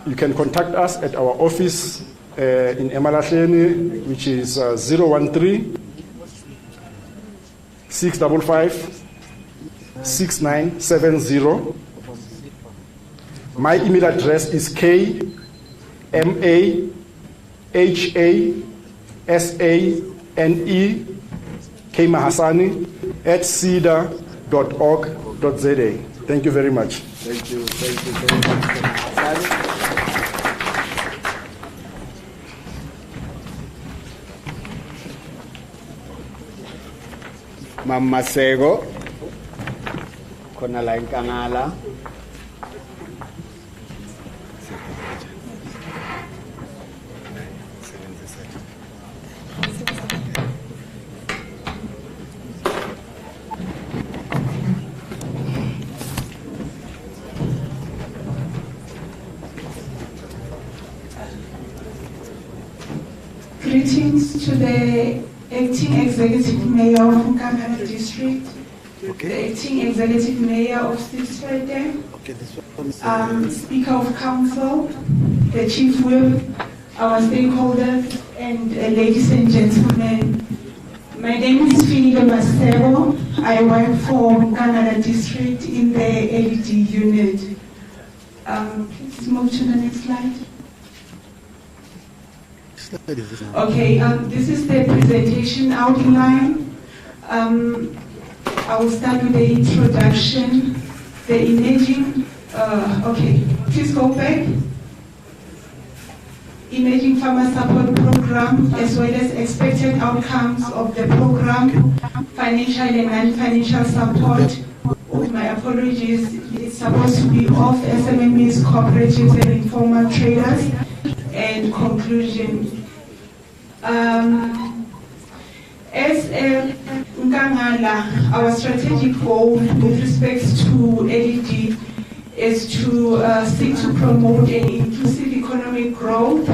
you can contact us at our office in Emalahleni, which is 013-655-6970. My email address is kmahasani@cida.org.za. Thank you very much. Thank you very much. Mama Sego, khona la Nkangala. Greetings to the Acting Executive Mayor of Nkangala District, the Acting Executive Mayor of Stilsvelde, Speaker of Council, the Chief Whip, our stakeholders, and ladies and gentlemen. My name is Finido Masebo. I work for Nkangala District in the LED unit. Please move to the next slide. Okay, this is the presentation outline. I will start with the introduction, the imaging. Okay, please go back. Imaging Farmer Support Program, as well as expected outcomes of the program, financial and non-financial support. With my apologies, it's supposed to be of SMMEs, cooperatives, and informal traders. And conclusion. As Nkangala, our strategic goal with respect to LED is to seek to promote an inclusive economic growth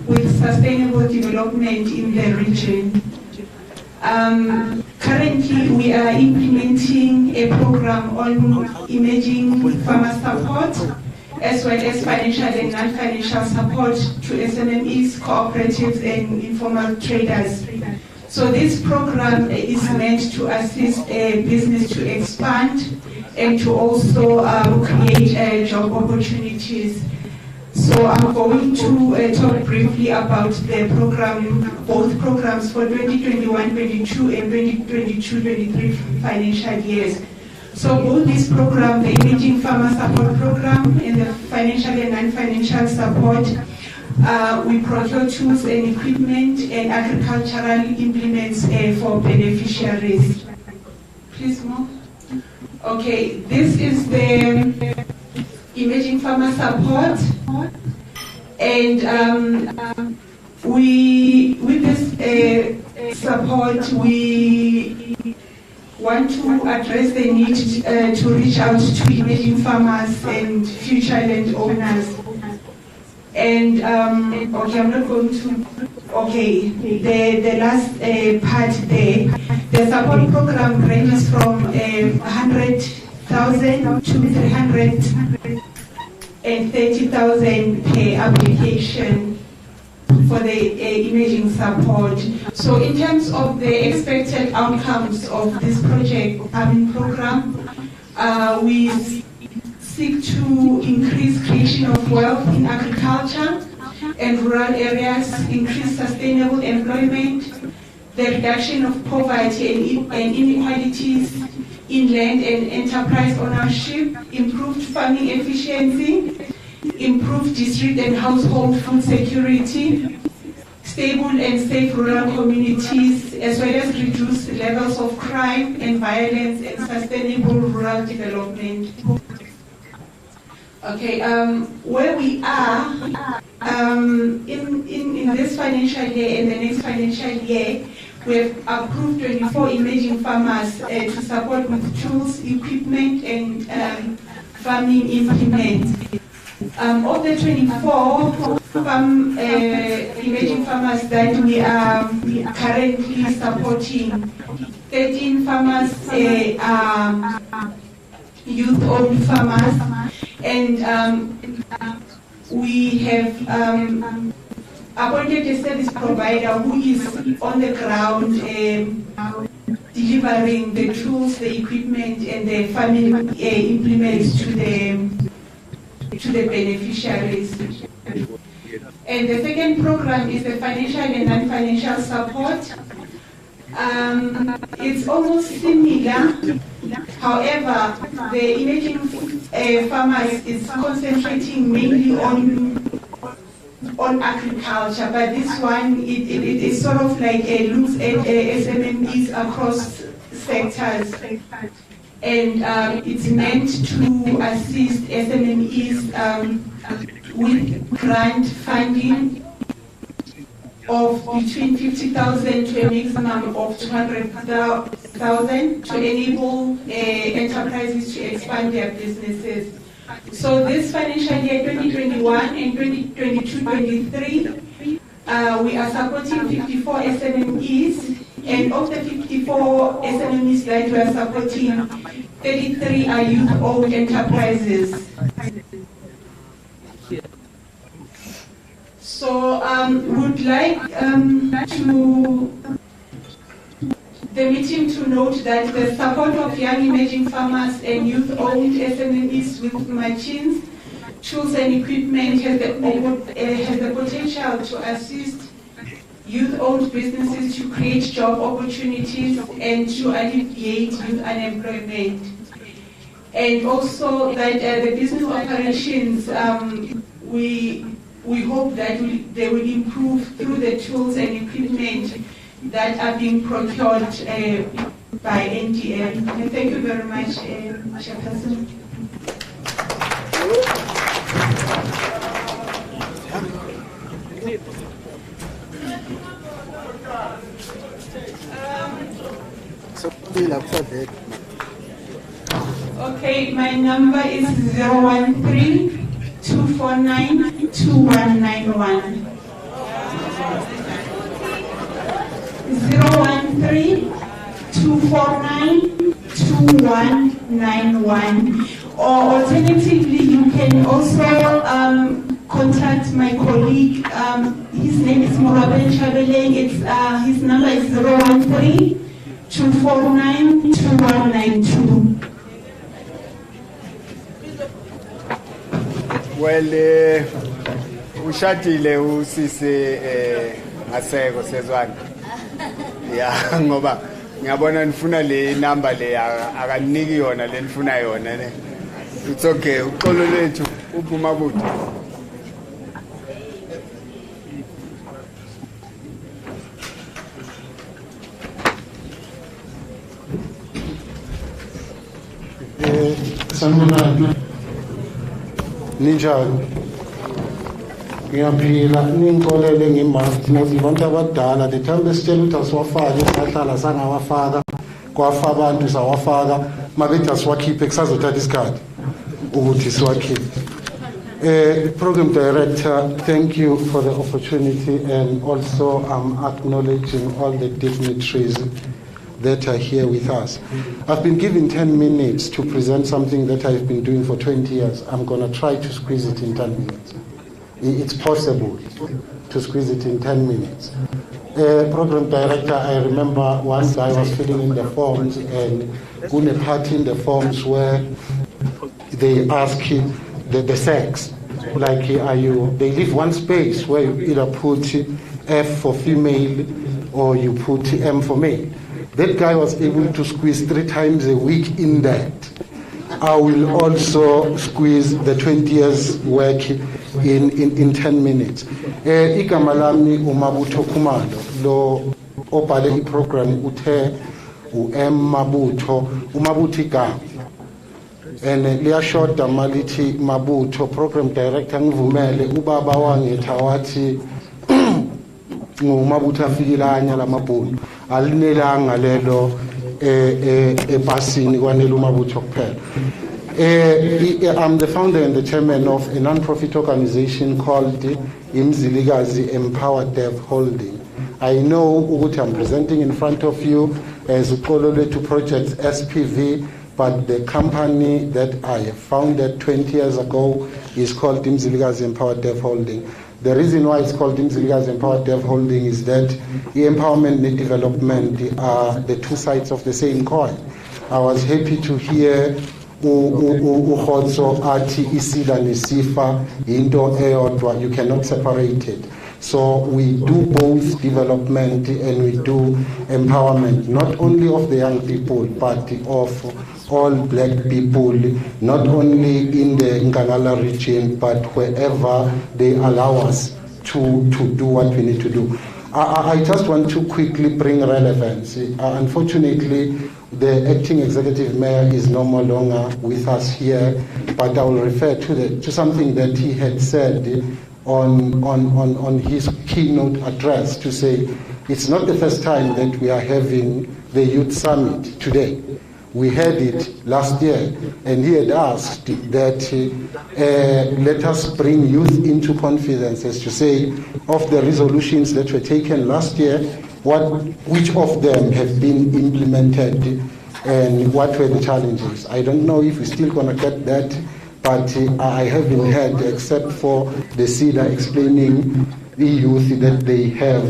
with sustainable development in the region. Currently, we are implementing a program on emerging farmer support, as well as financial and non-financial support to SMMEs, cooperatives, and informal traders. So this program is meant to assist a business to expand and to also create job opportunities. So I'm going to talk briefly about the program, both programs for 2021-22 and 2022-23 financial years. So both this program, the Emerging Farmer Support Program and the financial and non-financial support, we procure tools and equipment and agricultural implements for beneficiaries. Please move. Okay, this is the Emerging Farmer Support, and with this support, we want to address the need to reach out to emerging farmers and future landowners. And okay, I'm not going to. Okay, the last part there, the support program ranges from 100,000 to 330,000 per application for the emerging support. So in terms of the expected outcomes of this program, we seek to increase creation of wealth in agriculture and rural areas, increase sustainable employment, the reduction of poverty and inequalities in land and enterprise ownership, improved farming efficiency, improved district and household food security, stable and safe rural communities, as well as reduce levels of crime and violence and sustainable rural development. Okay, where we are in this financial year and the next financial year, we have approved 24 emerging farmers to support with tools, equipment, and farming implements. Of the 24 emerging farmers that we are currently supporting, 13 farmers are youth-owned farmers, and we have appointed a service provider who is on the ground delivering the tools, the equipment, and the farming implements to the beneficiaries. And the second program is the financial and non-financial support. It's almost similar. However, the emerging farmers is concentrating mainly on agriculture, but this one it is sort of like looks at SMMEs across sectors, and it's meant to assist SMMEs with grant funding of between 50,000 to a maximum of 200,000 to enable enterprises to expand their businesses. So this financial year 2021 and 2022-23, we are supporting 54 SMMEs, and of the 54 SMMEs that we are supporting, 33 are youth-owned enterprises. So would like the meeting to note that the support of young emerging farmers and youth-owned SMMEs with machines, tools and equipment has the potential to assist youth-owned businesses to create job opportunities and to alleviate youth unemployment. And also that the business operations, we hope that they will improve through the tools and equipment that are being procured by NDL. And thank you very much, Chairperson. Okay, my number is 013-249-2191. 013-249-2191. Or alternatively, you can also contact my colleague. His name is Moraben Chabeleng. His number is 013-249-2192. Well, ushadile usise Aseko sezwana. Yeah, ngoba ngiyabona nifuna le number le akaniki yona le nifuna yona ne. It's okay. Uxolo lethu uphuma kude. Sanibonani. Ninjani? Ngiyaphila ninkolele ngimati nazibantu abadala the time besitshela ukuthi asiwafake sahlala sangawafaka kwafa abantu sawafaka mabethi asiwakhiphe kusazothatha isikhathi ukuthi siwakhiphe. Program Director, thank you for the opportunity, and also I'm acknowledging all the dignitaries that are here with us. I've been given 10 minutes to present something that I've been doing for 20 years. I'm going to try to squeeze it in 10 minutes. It's possible to squeeze it in 10 minutes. Program Director, I remember one guy was filling in the forms, and on a part in the forms where they ask him the sex, like are you, they leave one space where you either put F for female or you put M for male. That guy was able to squeeze 3 times a week in that. I will also squeeze the 20 years work in 10 minutes. Igama lami uMabutho Khumalo lo obhale iprogram uthe uM Mabutho uMabutho igama. And liyashoda malithi Mabutho program director ngivumele ubaba wangetha wathi nguMabutho afikilanya lamabhunu alinelanga lelo ebhasini kwanele uMabutho kuphela. I'm the founder and the chairman of a non-profit organization called Mzilikazi Empowered Deaf Holding. I know ukuthi I'm presenting in front of you as uqolole to project SPV, but the company that I founded 20 years ago is called Mzilikazi Empowered Deaf Holding. The reason why it's called Mzilikazi Empowered Deaf Holding is that the empowerment and development are the two sides of the same coin. I was happy to hear ukhotso athi isila nesifa into eyodwa, you cannot separate it. So we do both development and we do empowerment, not only of the young people, but of all black people, not only in the Nkangala region, but wherever they allow us to do what we need to do. I just want to quickly bring relevance. Unfortunately, the acting executive mayor is no more longer with us here, but I will refer to something that he had said on his keynote address, to say it's not the first time that we are having the youth summit today. We had it last year, and he had asked that let us bring youth into confidence, as to say, of the resolutions that were taken last year, which of them have been implemented and what were the challenges. I don't know if we're still going to get that, but I haven't heard, except for the CEDA explaining the youth that they have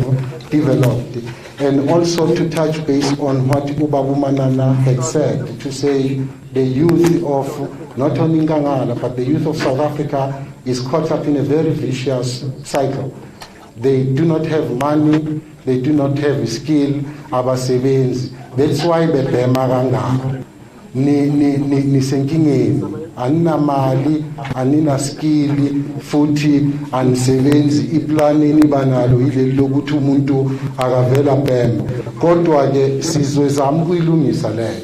developed. And also to touch base on what Ubabu Manana had said, to say the youth of not only Nkangala, but the youth of South Africa is caught up in a very vicious cycle. They do not have money, they do not have skill, abasebenzi. That's why bebhema kangaka. Nisenkingeni, anina mali, anina skill, futhi anisebenzi, iplani nibanalo ile lokuthi umuntu akavela bhema. Kodwa ke sizozama ukuyilungisa leyo.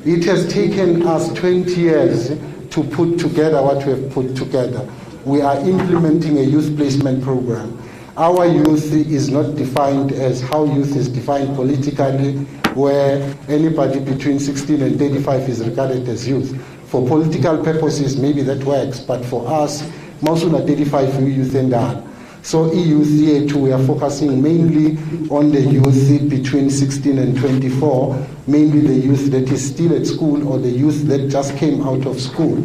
It has taken us 20 years to put together what we have put together. We are implementing a youth placement program. Our youth is not defined as how youth is defined politically, where anybody between 16 and 35 is regarded as youth. For political purposes, maybe that works, but for us, most of the 35 youth and that. So youth here too, we are focusing mainly on the youth between 16 and 24, mainly the youth that is still at school or the youth that just came out of school.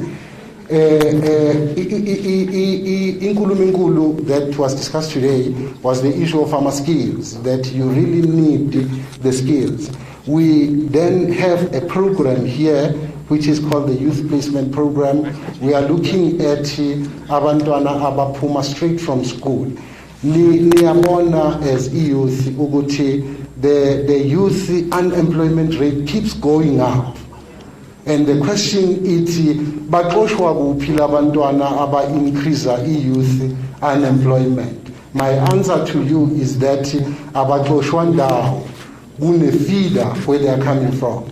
Inkulu that was discussed today was the issue of farmer skills, that you really need the skills. We then have a program here which is called the Youth Placement Program. We are looking at abantwana abaphuma straight from school. Niyabona as youth ukuthi the youth unemployment rate keeps going up. And the question is, baxoshwa kuphi labantwana aba increase youth unemployment? My answer to you is that abaxoshwa ndawo kune feeder where they are coming from.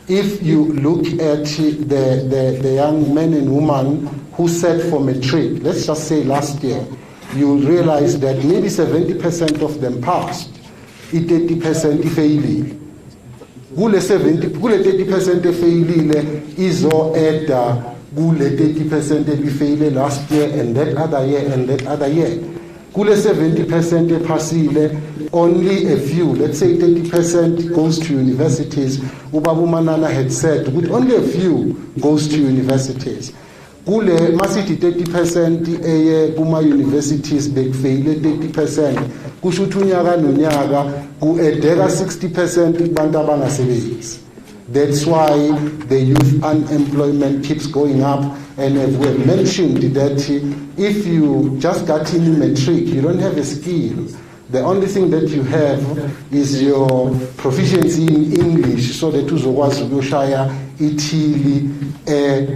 If you look at the young men and women who sat for matric, let's just say last year, you'll realize that maybe 70% of them passed, 30% failed. Kule 30% efeyilile izo eda kule 30% ebifeyile last year and that other year and that other year. Kule 70% ephasile, only a few, let's say 30% goes to universities. Ubaba Manana had said, but only a few goes to universities. Kule masiti 30% eye kuma universities bekufeyile 30%. Kushuthi unyaka nonyaka ku-edeka 60% bantu abangasebenzi. That's why the youth unemployment keeps going up, and as we have mentioned that if you just got in matric, you don't have a skill. The only thing that you have is your proficiency in English, so that uzokwazi ukuyoshaya ithili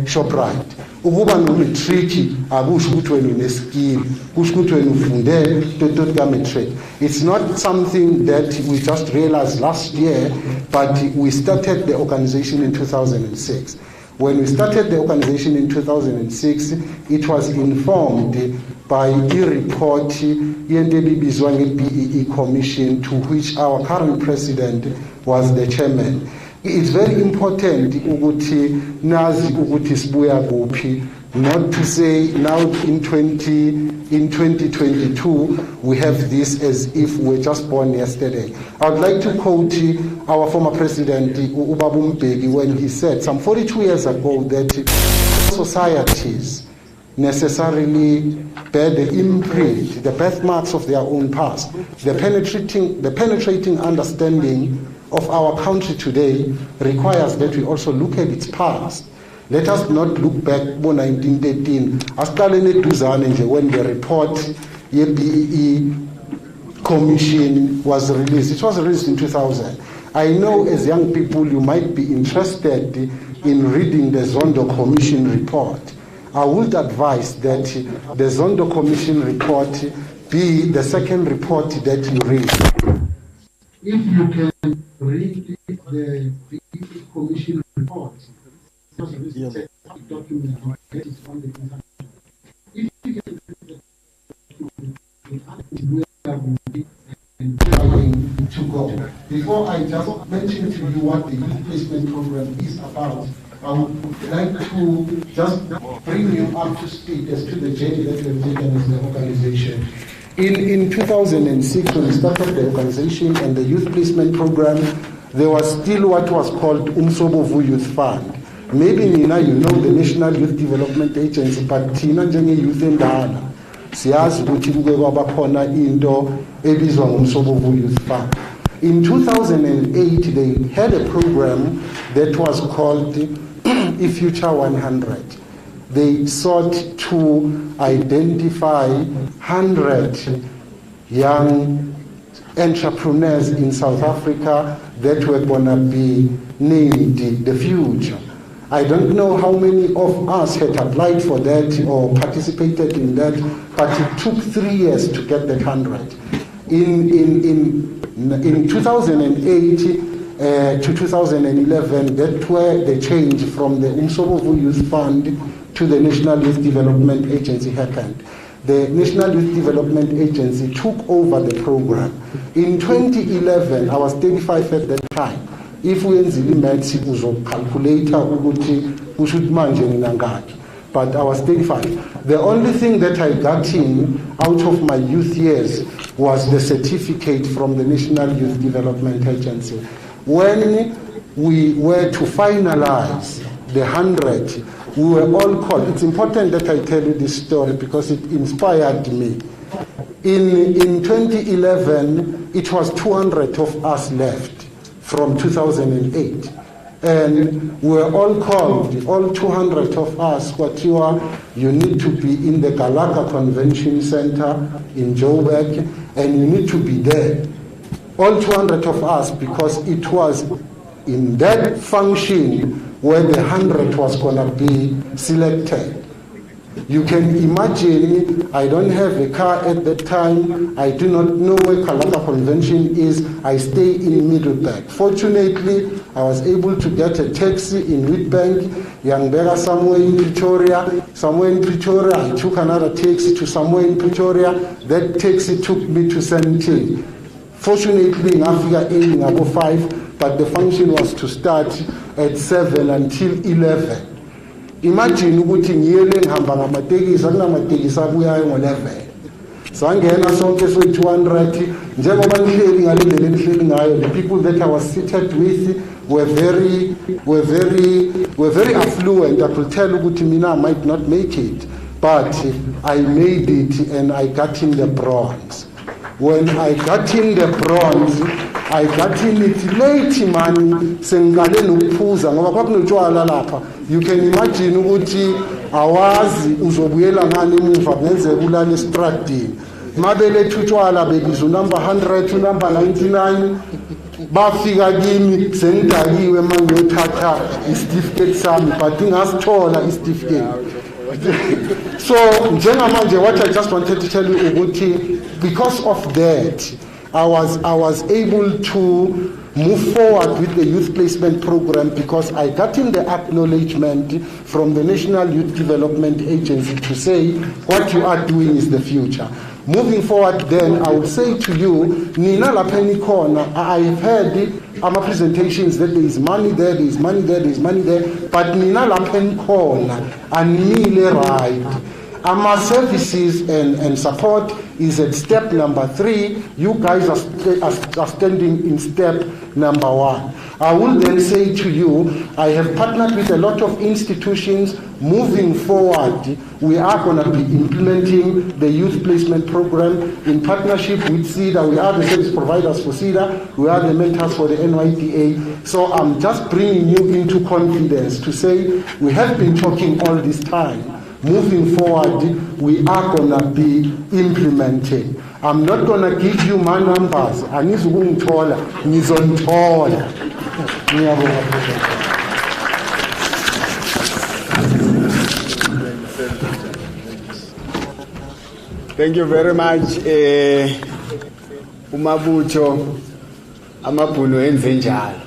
Shoprite. Ukuba no-matric akusho ukuthi wena une-skill, kusho ukuthi wena ufunde tot ka-matric. It's not something that we just realized last year, but we started the organization in 2006. When we started the organization in 2006, it was informed by a report yentebibizwa nge-BEE Commission, to which our current president was the chairman. It's very important ukuthi nazi ukuthi sibuya kuphi, not to say now in 2022 we have this as if we were just born yesterday. I would like to quote our former president Ubaba Mbeki when he said some 42 years ago that societies necessarily bear the imprint, the birthmarks of their own past. The penetrating understanding of our country today requires that we also look at its past. Let us not look back to 1913. When the report, the BEE Commission was released. It was released in 2000. I know as young people you might be interested in reading the Zondo Commission report. I would advise that the Zondo Commission report be the second report that you read. If you can read the Commission report, document that is on the internet. If you can read to go. Before I just mention to you what the youth placement program is about, I would like to just bring you up to speed as to the journey that we have taken as the organization. In 2006, when we started the organization and the youth placement program, there was still what was called Umsobovu Youth Fund. Maybe Nina, you know the National Youth Development Agency, but Tina Njenge Youth and Dana. Siyazi ukuthi kuke kwabakhona into ebizwa ngumsobovu Youth Fund. In 2008, they had a program that was called eFuture 100. They sought to identify 100 young entrepreneurs in South Africa that were going to be named the future. I don't know how many of us had applied for that or participated in that, but it took 3 years to get that 100. In 2008 to 2011, that where the change from the Umsobovu Youth Fund to the National Youth Development Agency happened. The National Youth Development Agency took over the program. In 2011, I was 35 at that time. If we calculate kusho ukuthi manje nginangaki. But I was 35. The only thing that I got in out of my youth years was the certificate from the National Youth Development Agency. When we were to finalize the 100, we were all called. It's important that I tell you this story because it inspired me. In 2011, it was 200 of us left from 2008. And we were all called, all 200 of us, you need to be in the Galaka Convention Center in Joburg, and you need to be there. All 200 of us, because it was in that function where the 100 was going to be selected. You can imagine, I don't have a car at that time. I do not know where Galaka Convention is. I stay in Middleburg. Fortunately, I was able to get a taxi in Witbank, Yangberga somewhere in Pretoria. Somewhere in Pretoria, I took another taxi to somewhere in Pretoria. That taxi took me to 17. Fortunately, in Africa, ending about 5, but the function was to start at 7 until 11. Imagine ukuthi ngiyele ngihamba ngamatekisi akunamatekisi abuyayo ngo11 sangena sonke so200 njengoba nihleli ngalendlela enihleli ngayo. The people that I was seated with were very affluent. I could tell ukuthi mina I might not make it, but I made it and I got in the bronze. When I got in the bronze, I got in it late, man. Sengale nokuphuza ngoba kwakunotshwala lapha. You can imagine ukuthi awazi uzobuyela ngani emuva ngenze kulala estradini. Mabele utshwala bebizo number 100 number 99 bafika kimi sengidakiwe mangiyothatha isitifiketi sami but ngasithola isitifiketi. So njengamanje what I just wanted to tell you ukuthi because of that I was able to move forward with the youth placement program because I got in the acknowledgement from the National Youth Development Agency to say what you are doing is the future. Moving forward then, I would say to you, Nina Lapeni Corner, I've heard our presentations that there is money there, there is money there, there is money there, but Nina Lapeni Corner, and Nile right. Our services and support is at step number 3. You guys are standing in step number 1. I will then say to you, I have partnered with a lot of institutions. Moving forward, we are going to be implementing the youth placement program in partnership with CEDA. We are the service providers for CEDA. We are the mentors for the NYDA. So I'm just bringing you into confidence to say we have been talking all this time. Moving forward, we are going to be implementing. I'm not going to give you my numbers. Thank you very much. Umabucho, amabhunu enze njalo.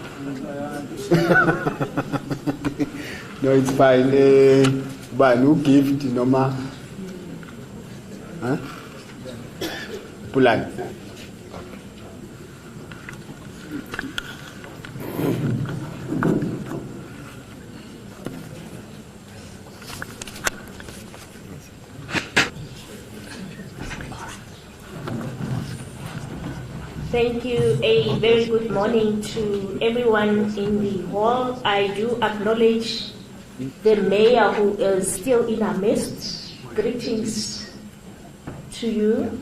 No, it's fine. But no gift, no ma. Huh? Pulan. Thank you. A very good morning to everyone in the hall. I do acknowledge the mayor who is still in our midst. Greetings to you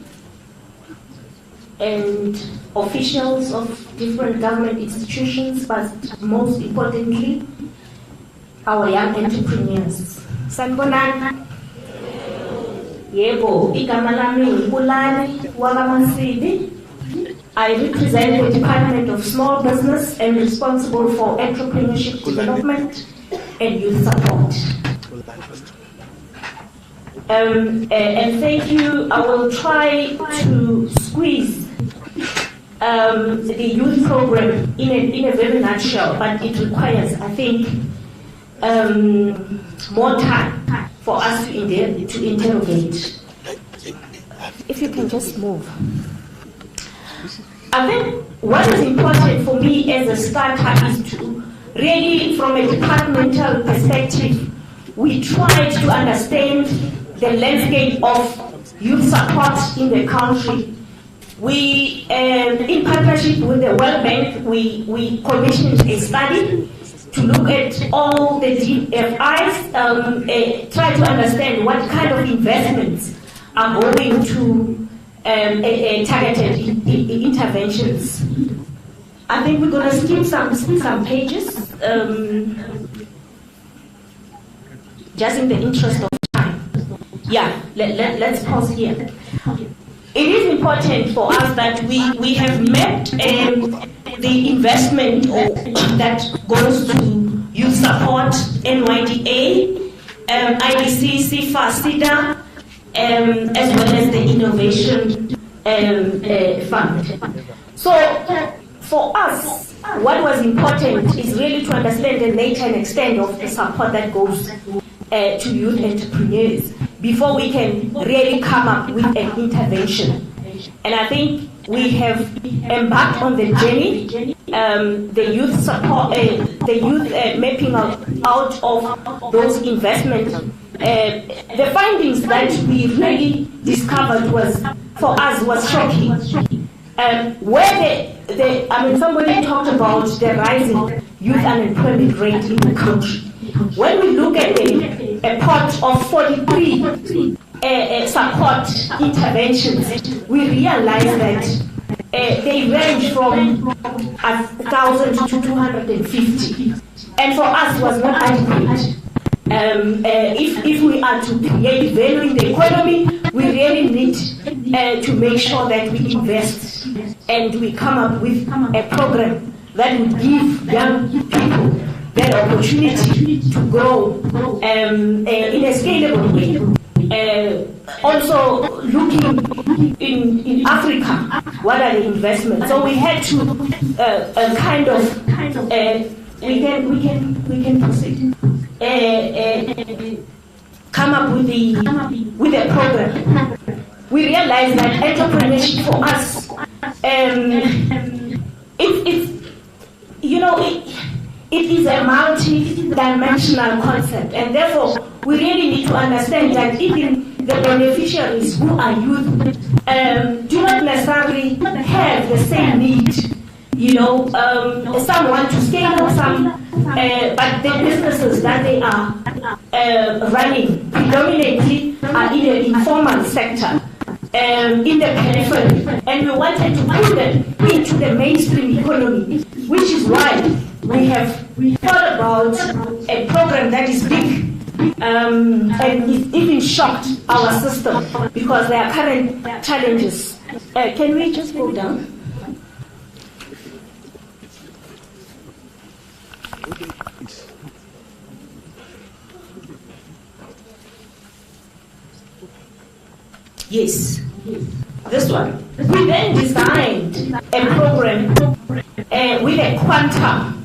and officials of different government institutions, but most importantly, our young entrepreneurs. Sanibonani. Yebo, igama lami ngibulani wakaMasibi. I represent the Department of Small Business and responsible for entrepreneurship development and youth support. And thank you. I will try to squeeze the youth program in a very nutshell, but it requires, I think, more time for us to interrogate. If you can just move. I think what is important for me as a starter is to really from a departmental perspective, we tried to understand the landscape of youth support in the country. We, in partnership with the World Bank, we commissioned a study to look at all the DFIs, try to understand what kind of investments are going to targeted interventions. I think we're going to skip some pages, just in the interest of time. Yeah, let's pause here. It is important for us that we have mapped the investment that goes to youth support, NYDA, IDC, CIFA, SIDA, as well as the innovation fund. So for us, what was important is really to understand the nature and extent of the support that goes to youth entrepreneurs before we can really come up with an intervention. And I think we have embarked on the journey, the youth support, the youth mapping out of those investments. The findings that we really discovered for us was shocking. Where somebody talked about the rising youth unemployment rate in the country. When we look at a pot of 43 support interventions, we realize that they range from 1,000 to 250, and for us was not adequate. If we are to create value in the economy, we really need to make sure that we invest and we come up with a program that would give young people that opportunity to grow in a scalable way. Also looking in Africa, what are the investments? So we had to we can proceed. Come up with a program. We realized that entrepreneurship for us, it is a multi-dimensional concept, and therefore we really need to understand that even the beneficiaries who are youth do not necessarily have the same need. Some want to scale up, but the businesses that they are running predominantly are in the informal sector, in the periphery, and we wanted to put them into the mainstream economy, which is why we thought about a program that is big, and it even shocked our system because there are current challenges. Can we just go down? Yes, this one. We then designed a program with a quantum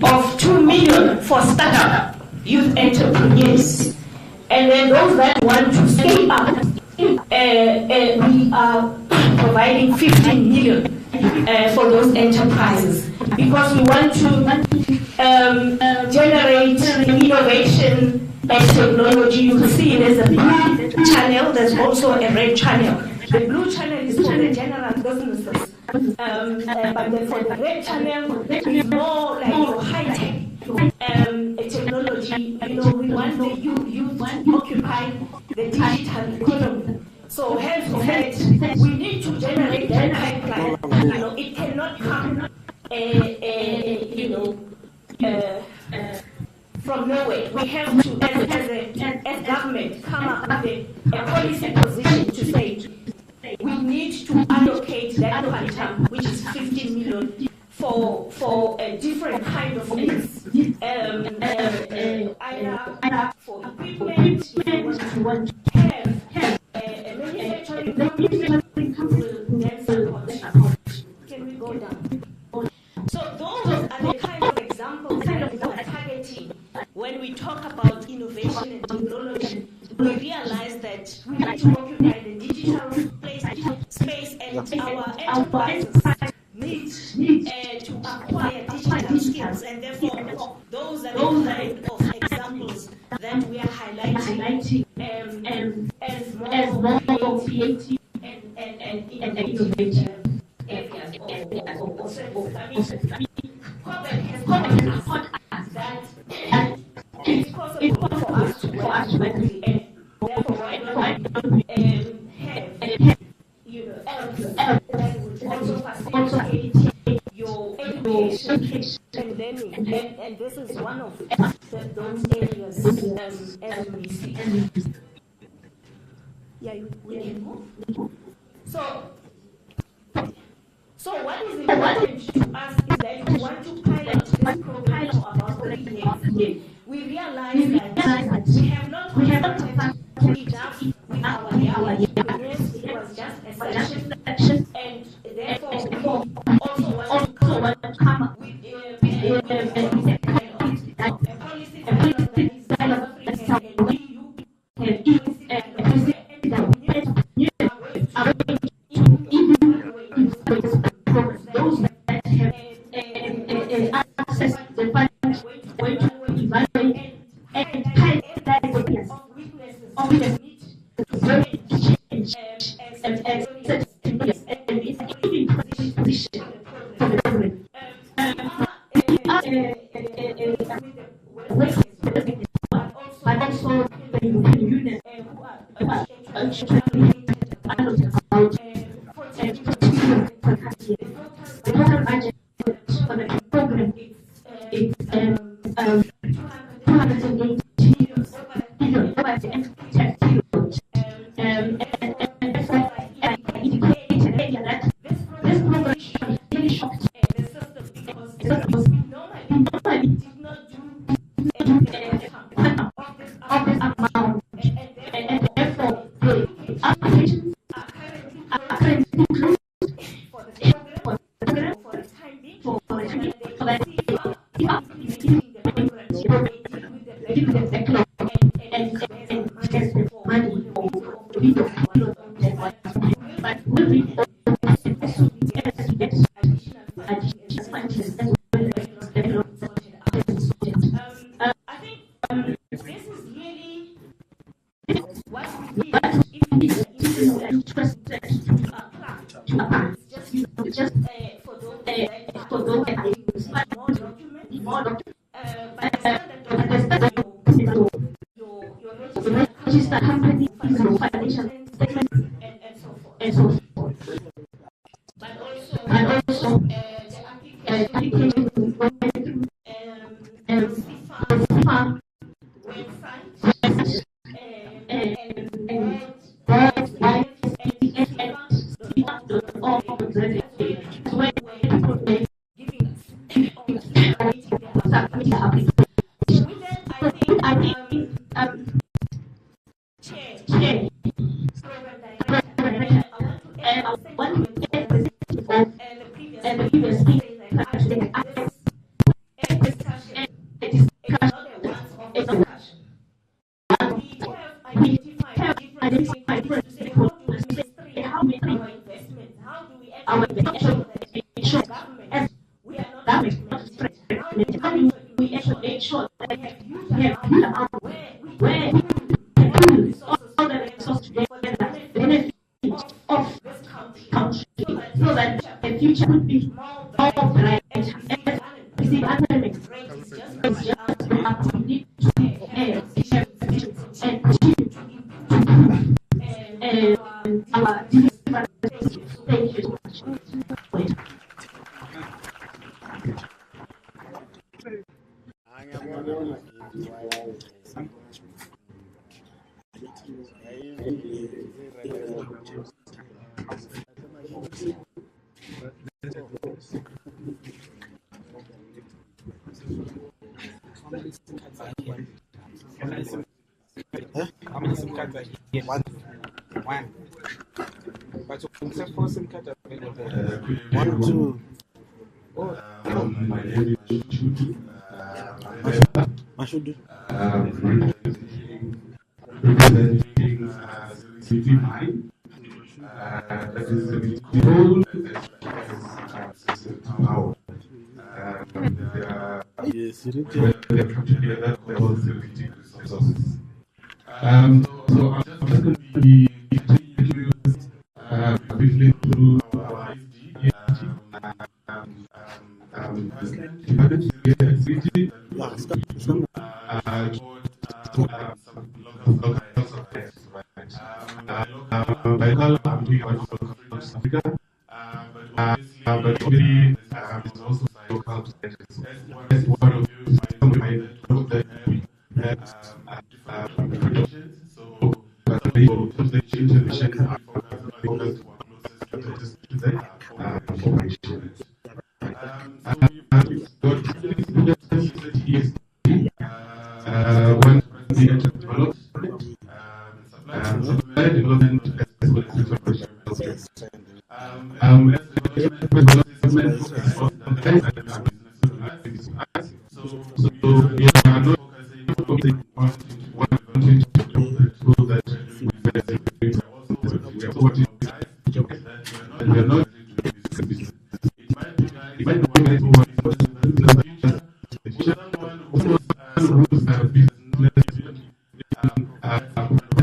of 2 million for startup youth entrepreneurs. And then those that want to scale up, we are providing 15 million for those enterprises because we want to generate innovation and technology. You can see there's a blue channel, there's also a red channel. The blue channel is for the general businesses, but then for the red channel, it's more like high-tech technology. We want the youth to occupy the digital economy. So hence that we need to generate that pipeline. It cannot come, from nowhere. We have to, as government, come up with a policy position to say we need to allocate that quantum, which is 15 million, for a different kind of needs. Either for equipment, if you want to have a manufacturing company, will then support. Can we go down? So those are the kind of examples that we are targeting when we talk about innovation and technology. We realize that we need to occupy the digital space, and our enterprises need to acquire digital skills, and therefore and innovative areas of services. I mean, COVID has taught us that it's possible for us to work remotely, and therefore why don't we have that would also facilitate your education and learning, and this is one of those areas as we see. Yeah, we can move. So what is important to us is that we want to pilot this program for about 3 years. We realize that we have not consulted enough with our young entrepreneurs. It was just a session, and therefore we also want to come up with a policy dialogue that is South African and EU policy dialogue. Those that have access to the fund going to evaluate and highlight of weaknesses of the need to change and position for the program. But also the European Union who are actually the total budget for the program is 280 million over the entire period. And therefore, I indicated earlier that this program really shocked the system because we normally did not do of this amount, and therefore the applications are currently closed for the program for the time being, so that they are implementing the program with the backlog and money for the video. But will we also get additional funds as well as backlog sorted out? I think this is really what we need if we are interested to apply. Just for those that use more documents, your registered company, your financial statements, and so forth. But also the application website, How many SIM cards are here? One. But so except for SIM card available there. 1, 2. Oh. My name is Mashudu. Representing City Mine. That is the control power. Yes, it is. They are put together called the resources. So I'm just going to be introduced briefly through our department activity by local, I'm doing about Africa, but obviously there's also local as one of you might know that we have different regions, so some of the regions are focused to that operation. So we've got 30 years one being developed, supply development as well as development. So we are not focusing on one thing to do that we are also watching that we are not doing this business. It might be very important in the future. Someone who's business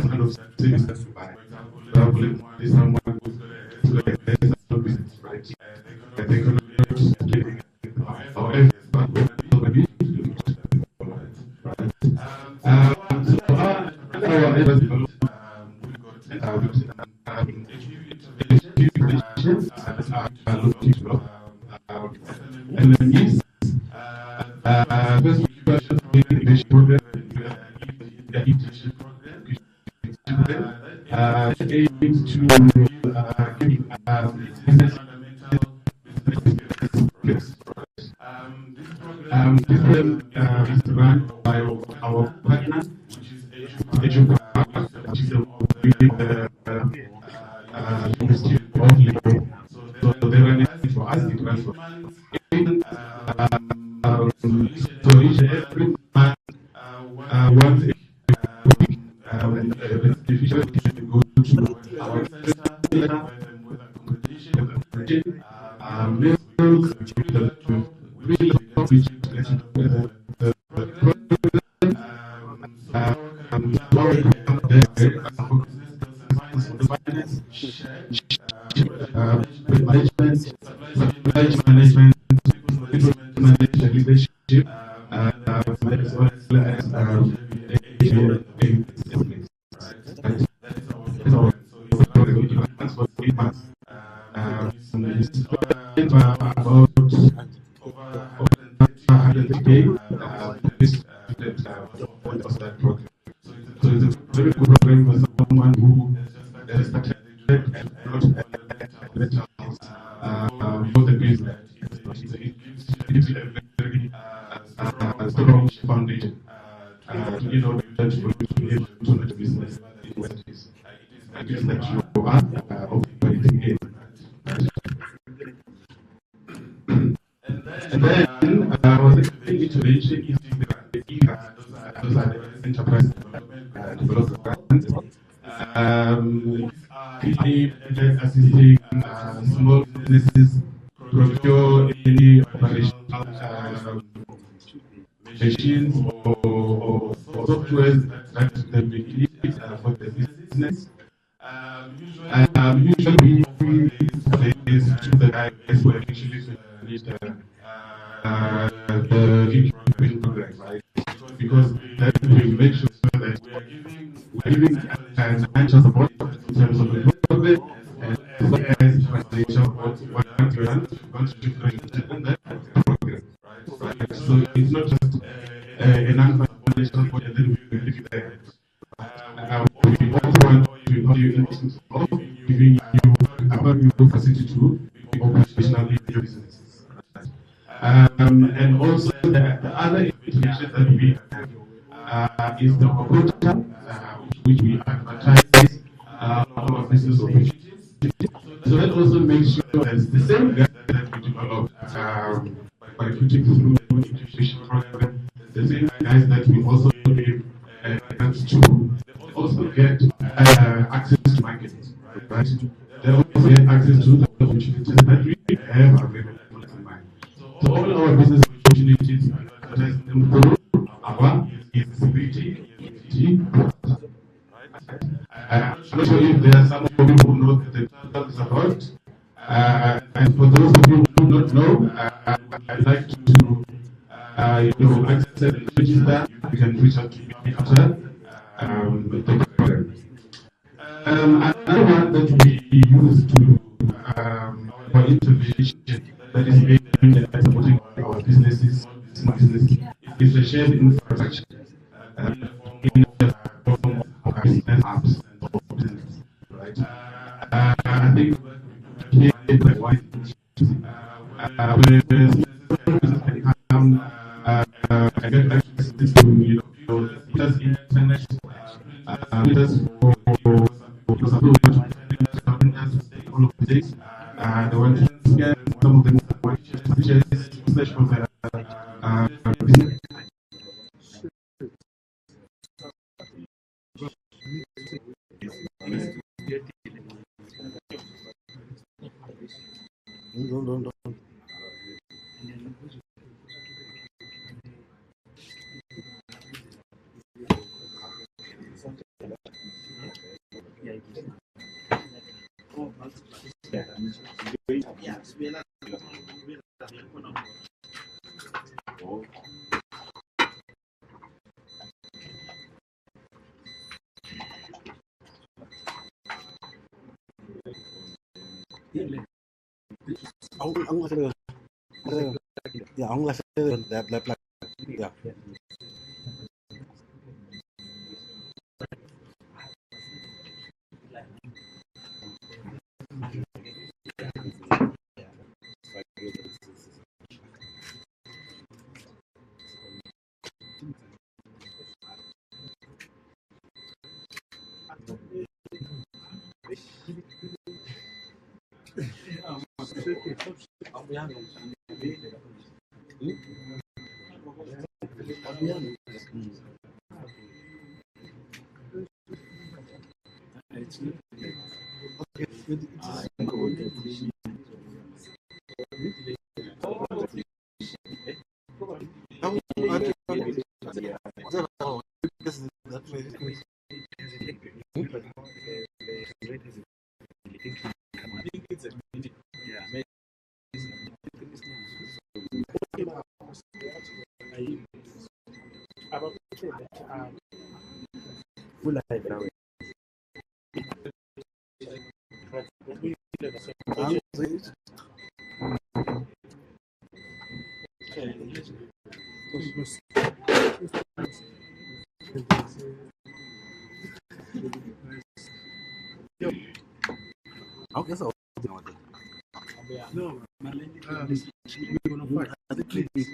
kind of service, for example, is someone who's got a business, right? And they can however, so our efforts developed, we've got interventions are looking to SMMEs. First, we incubation program, the internship program, aims to give business fundamental business skills. This program is run by our partner, which is EduPark, which is the Ministry of Labor. So they run it for us, it runs for so each and every month, once a week, beneficiary can go to our center, with accommodation, meals, really outreach the program. Management, leadership, as well as so it's a very good program for someone who has started and not the business. It gives you a very strong foundation in order for you to be able to run the business in what it is. It is that you are operating in. And then I was expecting to mention those are the enterprise development grants. Assisting small businesses procure any operational machines or software that they need for the business. Usually we place to the guys who actually need the program, right? Because that will make sure that we're giving financial support in terms of the program as well as translation of what you want to do in that program. Right? So it's not just a non-financial support and then we give you that. We also want to involve you in terms of giving you facility to be operational in your businesses. And also the other information that we have is the portal which we advertise our business opportunities. So that also makes sure that the same guys that we develop by putting through the integration program, the same guys that we also give grants to also get access to markets, right? They also get access to the opportunities that we have available in mind. So all our business opportunities advertise them through our visibility. I'm not sure if there are some of you who know the is about. And for those of you who do not know, I'd like to access the register. You can reach out to me after the program. Another one that we use to our intervention that is aimed at supporting our businesses, small businesses, is the shared infrastructure in the form of business apps and business. Right? I think here is one where businesses can come and get access to just internet, just for support all of this. They want to get some of them search for the business. Yeah. Okay, so no, I think please.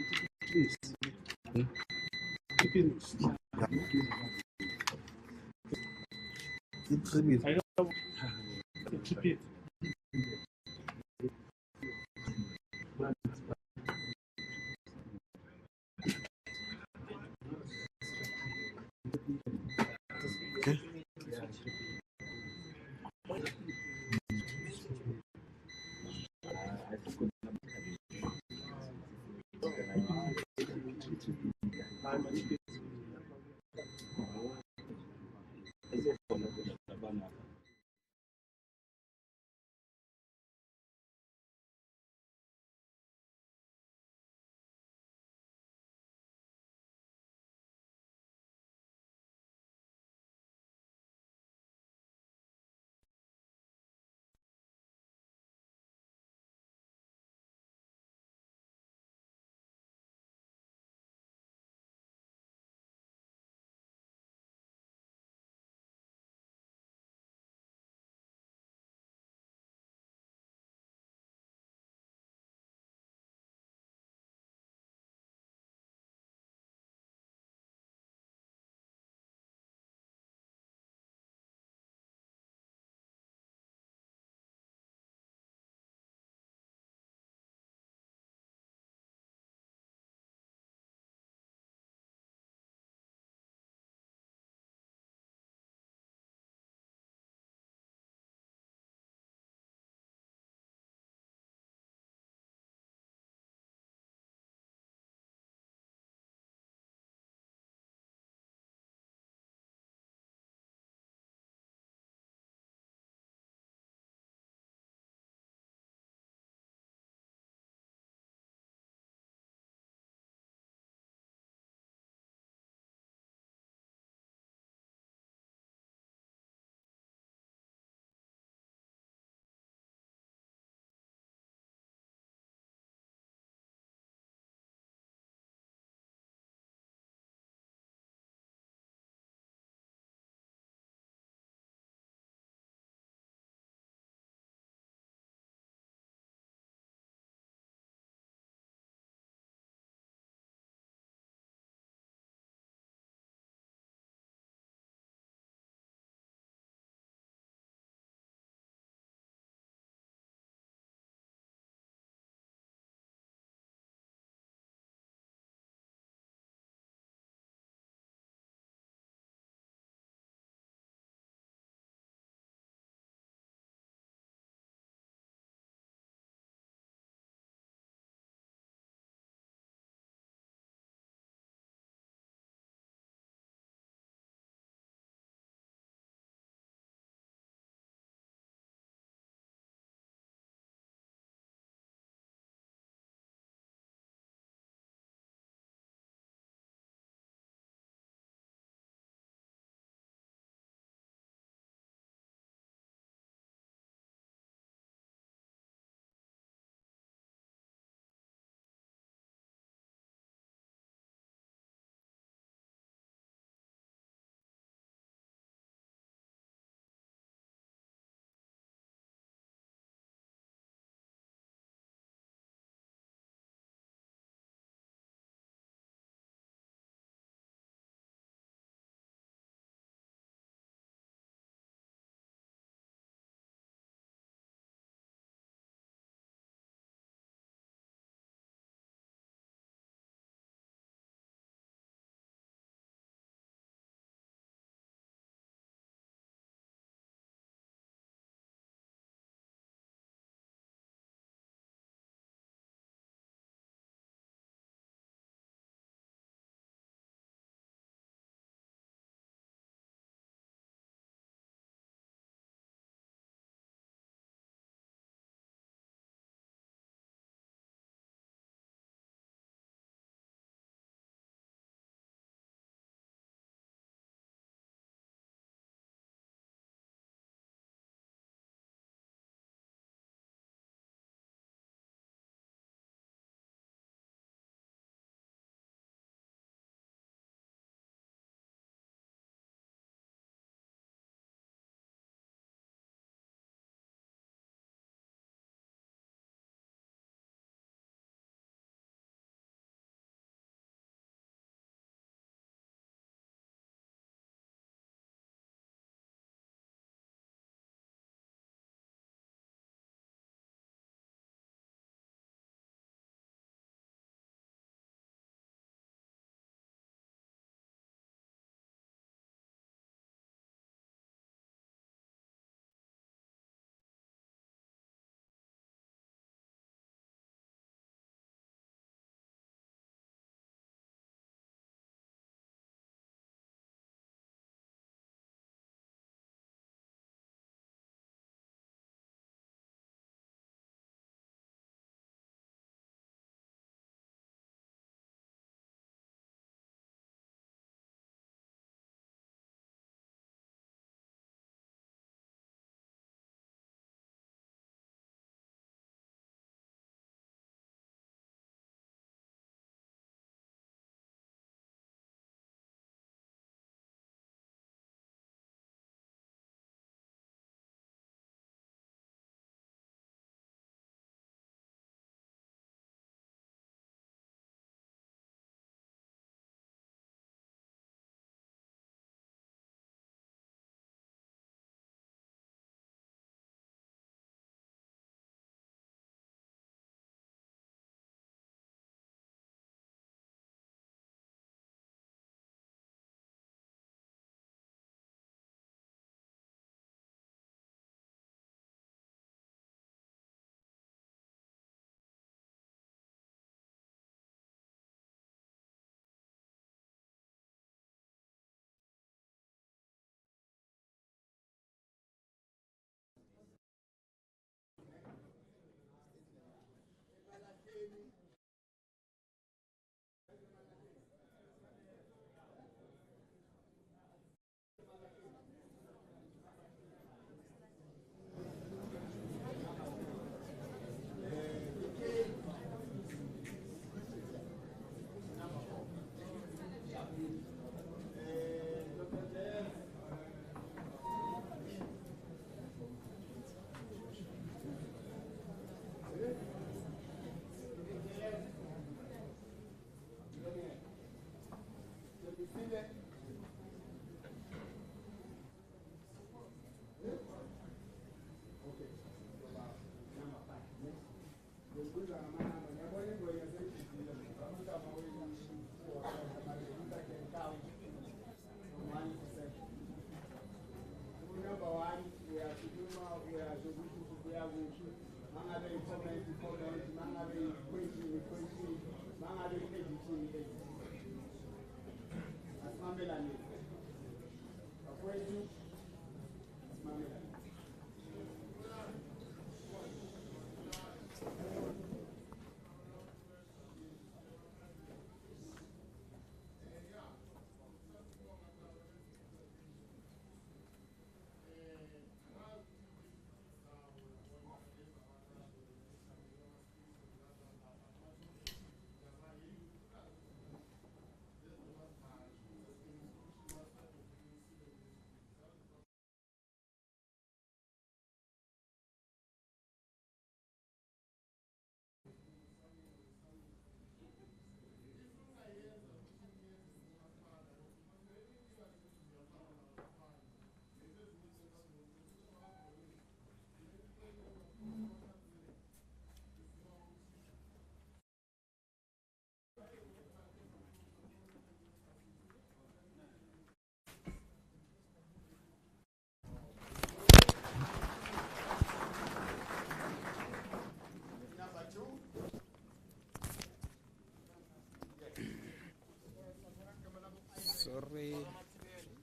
Sorry,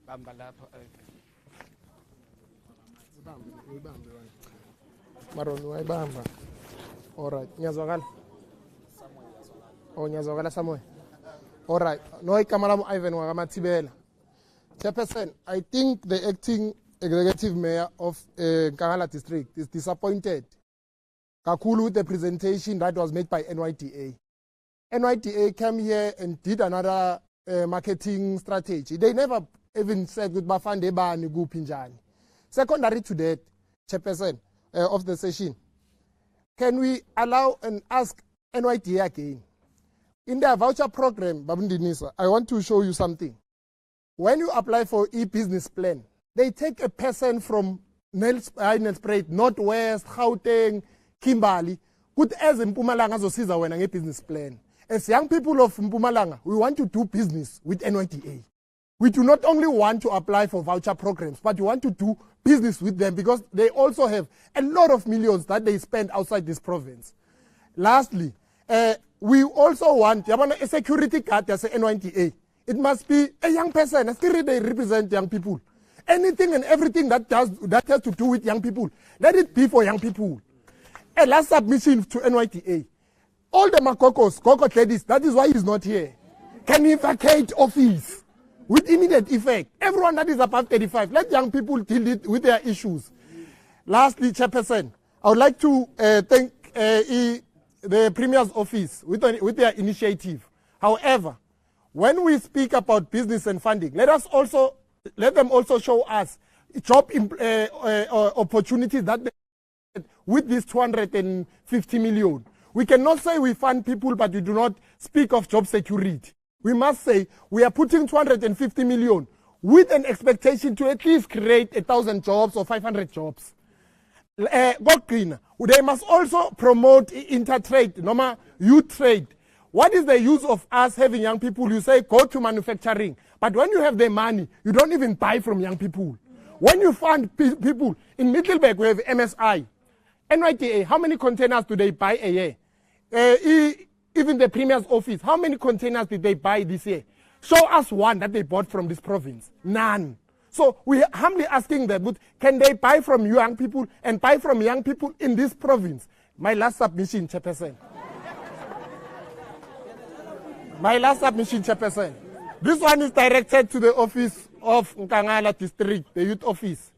bamba lapho. Uyibambe wena. Maron uyibamba. Alright, ngiyazwakala. Oh, ngiyazwakala Samuel. Alright, no igama lami Ivan wakamathibela. Chairperson, I think the acting executive mayor of Nkangala district is disappointed kakhulu with the presentation that was made by NYDA. NYDA came here and did another marketing strategy. They never even said good bafande bani kuphi njani. Secondary to that, Chairperson of the session, can we allow and ask NYDA again? In their voucher program, Babundinisa, I want to show you something. When you apply for e-business plan, they take a person from Nelspruit, Northwest, Gauteng, Kimberley, good as Mpumalanga zosiza wena nge-business plan. As young people of Mpumalanga, we want to do business with NYDA. We do not only want to apply for voucher programs, but we want to do business with them because they also have a lot of millions that they spend outside this province. Lastly, we also want a security card as NYDA. It must be a young person. They represent young people. Anything and everything that has to do with young people, let it be for young people. A last submission to NYDA. All the Makokos, Koko ladies, that is why he's not here. Can we vacate office with immediate effect? Everyone that is above 35, let young people deal with their issues. Lastly, Chairperson, I would like to thank the Premier's office with their initiative. However, when we speak about business and funding, let them also show us job opportunities that they, with this 250 million. We cannot say we fund people, but we do not speak of job security. We must say we are putting 250 million with an expectation to at least create 1,000 jobs or 500 jobs. They must also promote intertrade, normal youth trade. What is the use of us having young people? You say go to manufacturing, but when you have the money, you don't even buy from young people. When you fund people, in Middleburg we have MSI. NYDA, how many containers do they buy a year? Even the Premier's office, how many containers did they buy this year? Show us one that they bought from this province. None. So we are humbly asking them, can they buy from young people and buy from young people in this province? My last submission, Chairperson. My last submission, Chairperson. This one is directed to the office of Nkangala district, the youth office.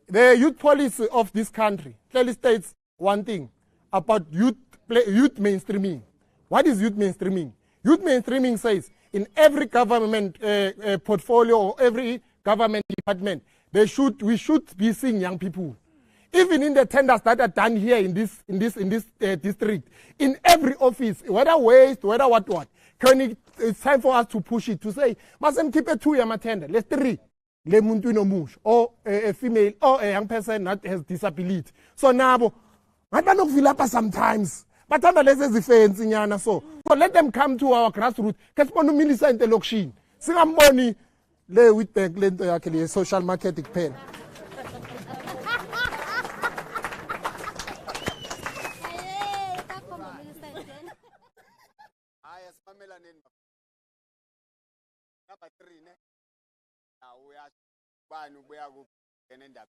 The youth policy of this country clearly states one thing about youth mainstreaming. What is youth mainstreaming? Youth mainstreaming says in every government portfolio or every government department, we should be seeing young people. Even in the tenders that are done here in this district, in every office, whether waste, whether what, it's time for us to push it to say, mustn't keep a 2-year tender, let's 3. Or a female or a young person that has disability. So now, I don't feel sometimes. But so let them come to our grassroots. Money with the social marketing pen. Number 3 ne. Now we are one where we can end up.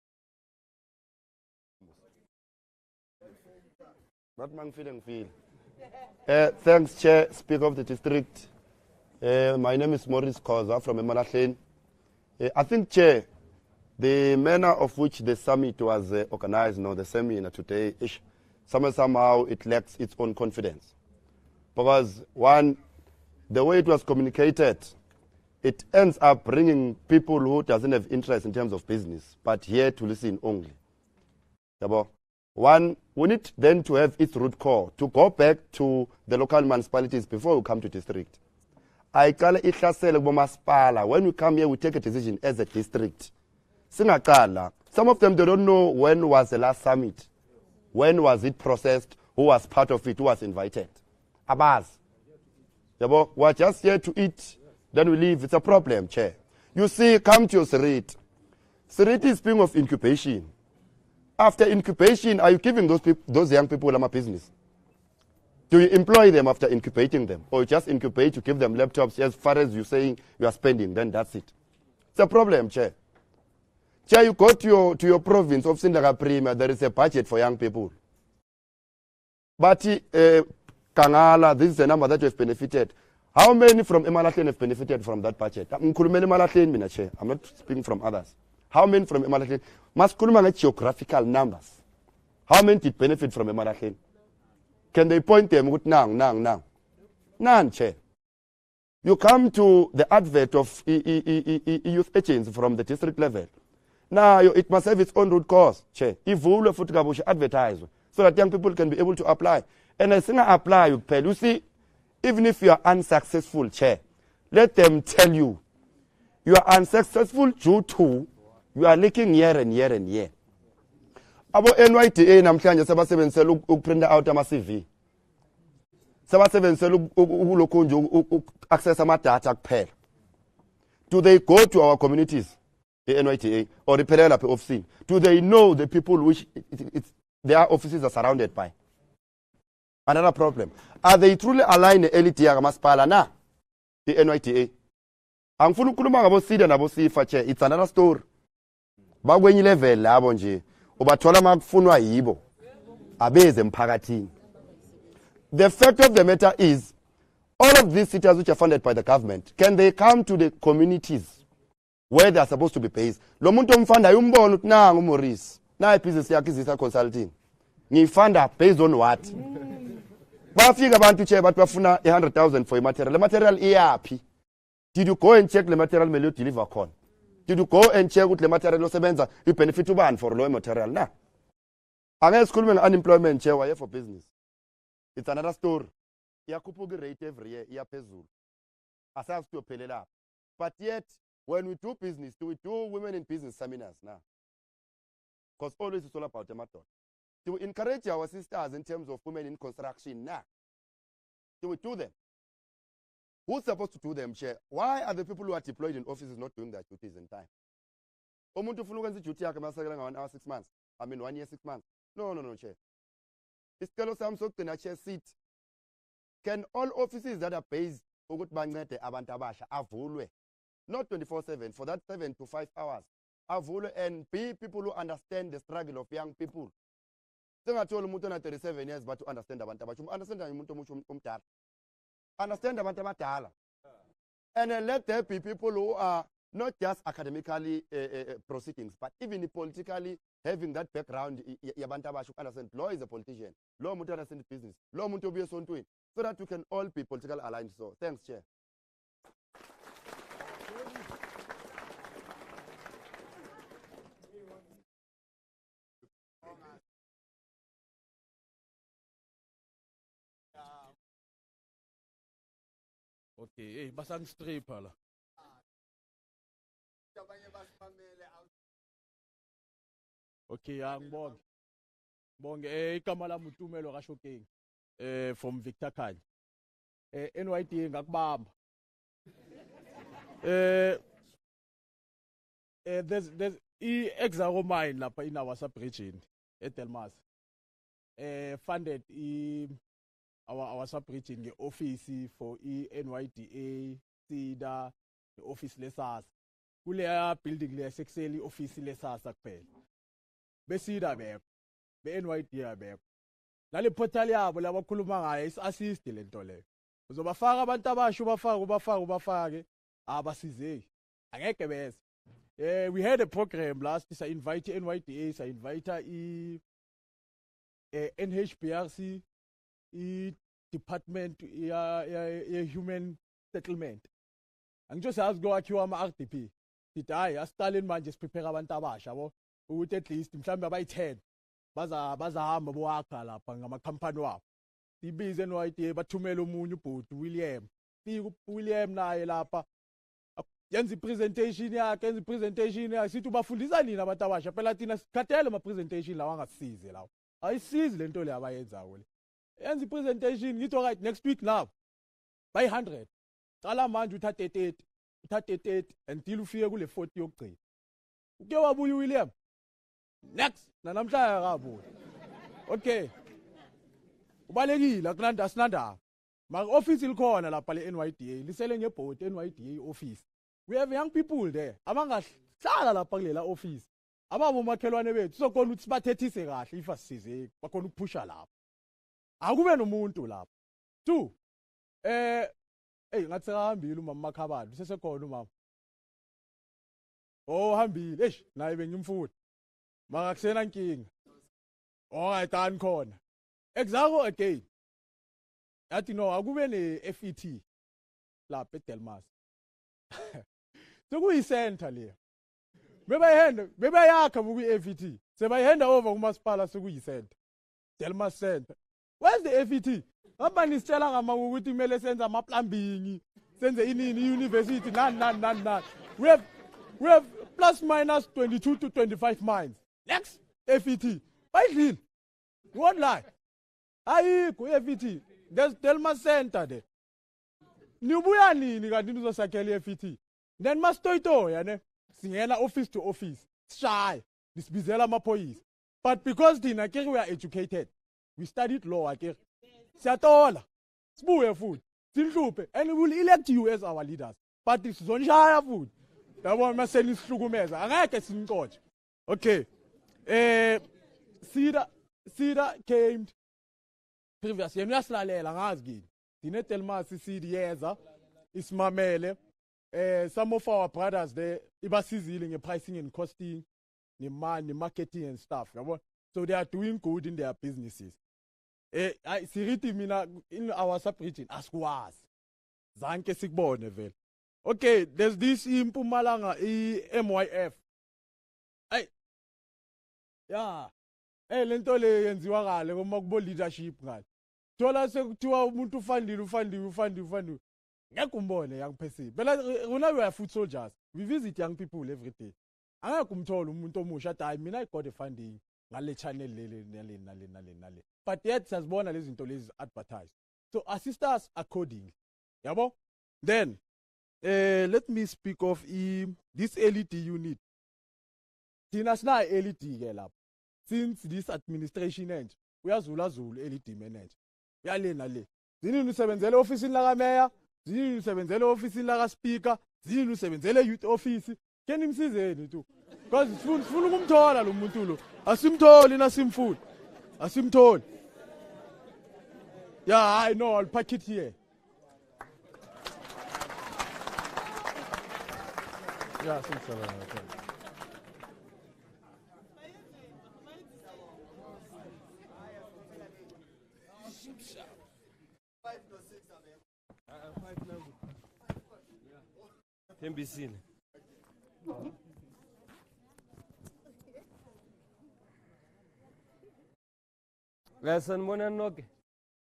Not man feeling feel. Thanks, Chair, Speaker of the District. My name is Maurice Koza from Emalahleni. I think, Chair, the manner of which the summit was organized, the seminar today, somehow it lacks its own confidence. Because one, the way it was communicated, it ends up bringing people who doesn't have interest in terms of business, but here to listen only. One, we need then to have its root core, to go back to the local municipalities before we come to district. When we come here, we take a decision as a district. Some of them, they don't know when was the last summit. When was it processed? Who was part of it? Who was invited? Abaz. We're just here to eat, then we leave. It's a problem, Chair. You see, come to your Sirit. Sirit is speaking of incubation. After incubation, are you giving those young people a business? Do you employ them after incubating them? Or you just incubate, you give them laptops, as far as you're saying you are spending, then that's it. It's a problem, Chair. Chair, you go to your province of Sindaga Prima, there is a budget for young people. But Nkangala, this is a number that you have benefited. How many from Emalahleni have benefited from that budget? I'm not speaking from others. How many from Emalahleni? Must get geographical numbers. How many did benefit from Emalahleni? Can they point them with nang? None, Chair. You come to the advert of youth agents from the district level. Now, it must have its own root cause, Chair. If we advertise, so that young people can be able to apply. And I think I apply, you see, even if you are unsuccessful, Chair, let them tell you, you are unsuccessful due to you are leaking year and year and year. Abo NYTA namhlanje sebasebenzisela ukuprinta out ama-CV. Sebasebenzisela ukulokhu nje access ama-data kuphela. Do they go to our communities, the NYTA, or iphelela lapha office? Do they know the people which their offices are surrounded by? Another problem. Are they truly aligned elite yakamasipala na? The NYTA. Angifuna ukukhuluma ngabo SIDA nabo SIFA, Chair. It's another story. Bakwenye level labo nje. Ubathola makufunwa yibo. Abeze emphakathini. The fact of the matter is, all of these cities which are funded by the government, can they come to the communities where they are supposed to be based? Lo muntu omfanda umbona ukuthi nangu Maurice. Na business yakhe izisa consulting. Ngifunda based on what? Bafika abantu Chair bathi bafuna 100,000 for material. The material iyaphi? Did you go and check the material mele deliver khona? Did you go and check ukuthi le material osebenza you benefit ubani for low material na? Angeke sikhulume unemployment Chair waye for business. It's another story. Iyakhuphuka rate every year iyaphezulu. Asazi kuyophelela. But yet when we do business, do we do women in business seminars now? Because always it's all about the matter. Do we encourage our sisters in terms of women in construction now? Do we do them? Who's supposed to do them, Chair? Why are the people who are deployed in offices not doing their duties in time? Umuntu ufuna ukwenza duty yakhe masekela nga 1 hour 6 months. 1 year 6 months. No, Chair. Isikelo sami sokugcina Chair seat. Can all offices that are based ukuthi bancede abantu abasha avulwe? Not 24/7, for that 7 to 5 hours. Avulwe and be people who understand the struggle of young people. Singathola umuntu ona 37 years but to understand abantu abasha. Understand umuntu omusha omdala. Understand abantu abadala. And let there be people who are not just academically proceedings, but even politically having that background. Yabantu abasha understand law is a politician. Law umuntu understand business. Law umuntu obuye esontweni. So that we can all be political aligned. So thanks, Chair. Okay, basang stripper la. Okay, ngibonge. Ngibonge igama lami uTumelo kaShokeng from Victor Khanya. NYT ngakubamba. There's Exaro mine lapha in our sub region eDelmas. Funded our sub-region office for NYDA, SIDA, the office lesas. Kuleya building le sekuseli office lesasa kuphela. BeSIDA beko, beNYDA beko. Nale portal yabo labakhuluma ngayo is-assist lento leyo. Uzobafaka abantu abasha ubafake abasizeki. Angeke bese. We had a program last year, invite NYDA, invite NHBRC, Department Human Settlement. Angijose azgo akhiwa ama-RDP. Sithi hayi asiqaleni manje siprepare abantu abasha yabo ukuthi at least mhlawumbe abayi-10 bazahamba boakha lapha ngamakhampani wabo. Sibize NYDA bathumela omunye ubhuti William. Fika uWilliam naye lapha yenza ipresentation yakhe sithi ubafundisa nini abantu abasha phela thina sikhathele ama presentation lawa angasisize lawo. Ayisizi lento le abayenzayo le. Yenza ipresentation ngithi right next week now by 100. Cala manje uthathe 30 until ufike kule 40 yokugcina. Uke wabuya William. Next namhlanje akabuya. Okay. Ubalekile akunanda asinanda. Ma office likhona lapha le NYDA lisele ngebhoard NYDA office. We have young people there. Abangahlala lapha kulela office. Ababo makhelwane bethu sokona ukuthi sibathethise kahle if asisize bakhona ukuphusha lapha. Akube nomuntu lapha. 2 ngathi sehambile umama Makhabane usesekhona umama. Oh hambile naye bengimfuna. Makakusena inkinga. Ayitani khona. Exactly again. Yathi no akube ne FET lapha eDelmas. Sokuyi center le. Bebayakha buku FET. Sebayihanda over kumasipala sokuyi center. Delmas Center. Where's the FET? Abani sitshela ngama ukuthi kumele senze ama plumbing, senze inini university none. We have plus minus 22 to 25 mines. Next FET. Bayidlile. Won't lie. Ayikho FET. There's Delmas Center there. Nibuya nini kanti nizosakhela iFET? Then mastoyito yane singena office to office. Shy. Nisibizela amaphoyisa. But because thina ke we are educated. We studied law ke. Siyatola. Sibuye futhi. Sinhluphe and we will elect you as our leaders. But sizonshaya futhi. Yabo maseni sihlukumeza. Angeke sinqotshe. Okay. SIDA came previous yena uyasilalela ngazi kini. Dine Delmas siyiyeza isimamele some of our brothers there ibasizile ngepricing and costing nemani marketing and stuff yabo, so they are doing good in their businesses. Sirithi mina in our sub region asikwazi zanke sikubone vele. Okay, there's this iMpumalanga MYF. Lento le yenziwa kale uma kubo leadership ngale. Thola sekuthiwa umuntu ufandile. Ngeke umbone young person. Phela we are foot soldiers. We visit young people every day. Angeke umthola umuntu omusha athi mina I got the funding ngale channel nale. But yet sasibona lezi zinto lezi advertise. So assist us accordingly. Yabo? Then let me speak of this LED unit. Thina sina LED ke lapha. Since this administration end, uyazula LED manager. Uyalena le. Zini usebenzele office la ka mayor, zini usebenzele office la ka speaker, zini usebenzele youth office. Keni msizeni tu. Because sifuna ukumthola lo muntu lo. Asimtholi nasimfuni. Asimtholi. Yeah, I know, I'll pack it here. Yeah, okay. Embisile. Sanibona noke.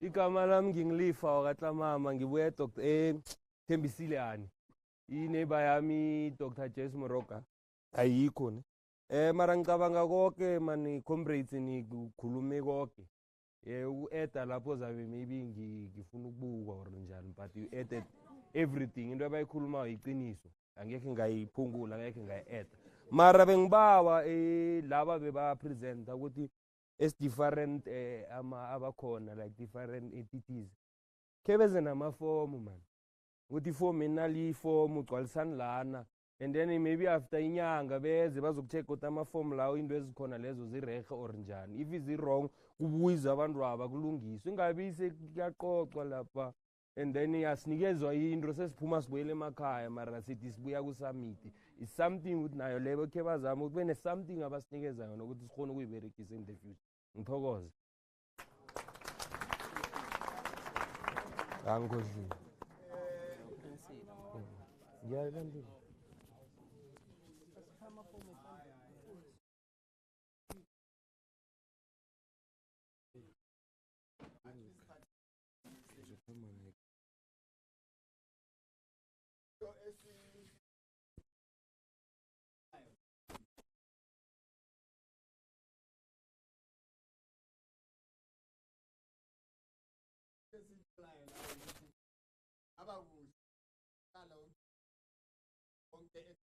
Igama lami ngingilifa wakatla mama ngibuye Dr. Thembisile yani. Ineighbor yami Dr. Jesse Moroka ayikho ne. Mara ngicabanga konke mani comrades nikukhulume konke. U-eda lapho zabe maybe ngifuna ukubuka or njani, but you added everything into abayikhulumayo iqiniso, angeke ngayiphungula, angeke ngayi-eda. Mara bengibawa laba beba present ukuthi as different abakhona like different entities khe beze namafomu man ukuthi ifomu enali ifomu ugcwalisani lana and then maybe after inyanga beze bazokucheck ukuthi amafomu lawo into ezikhona lezo zirehe or njani if is wrong kubuyizwa abantu aba kulungiswe ingabi sekuyaqoqwa lapha and then yasinikezwa into sesiphuma sibuyele emakhaya mara sithi sibuya ku-summit is something ukuthi nayo lebo khe bazama ukuthi bene something abasinikeza yona ukuthi sikhona ukuyiberekisa in the future ngithokoze angikhohlile ngiyalambile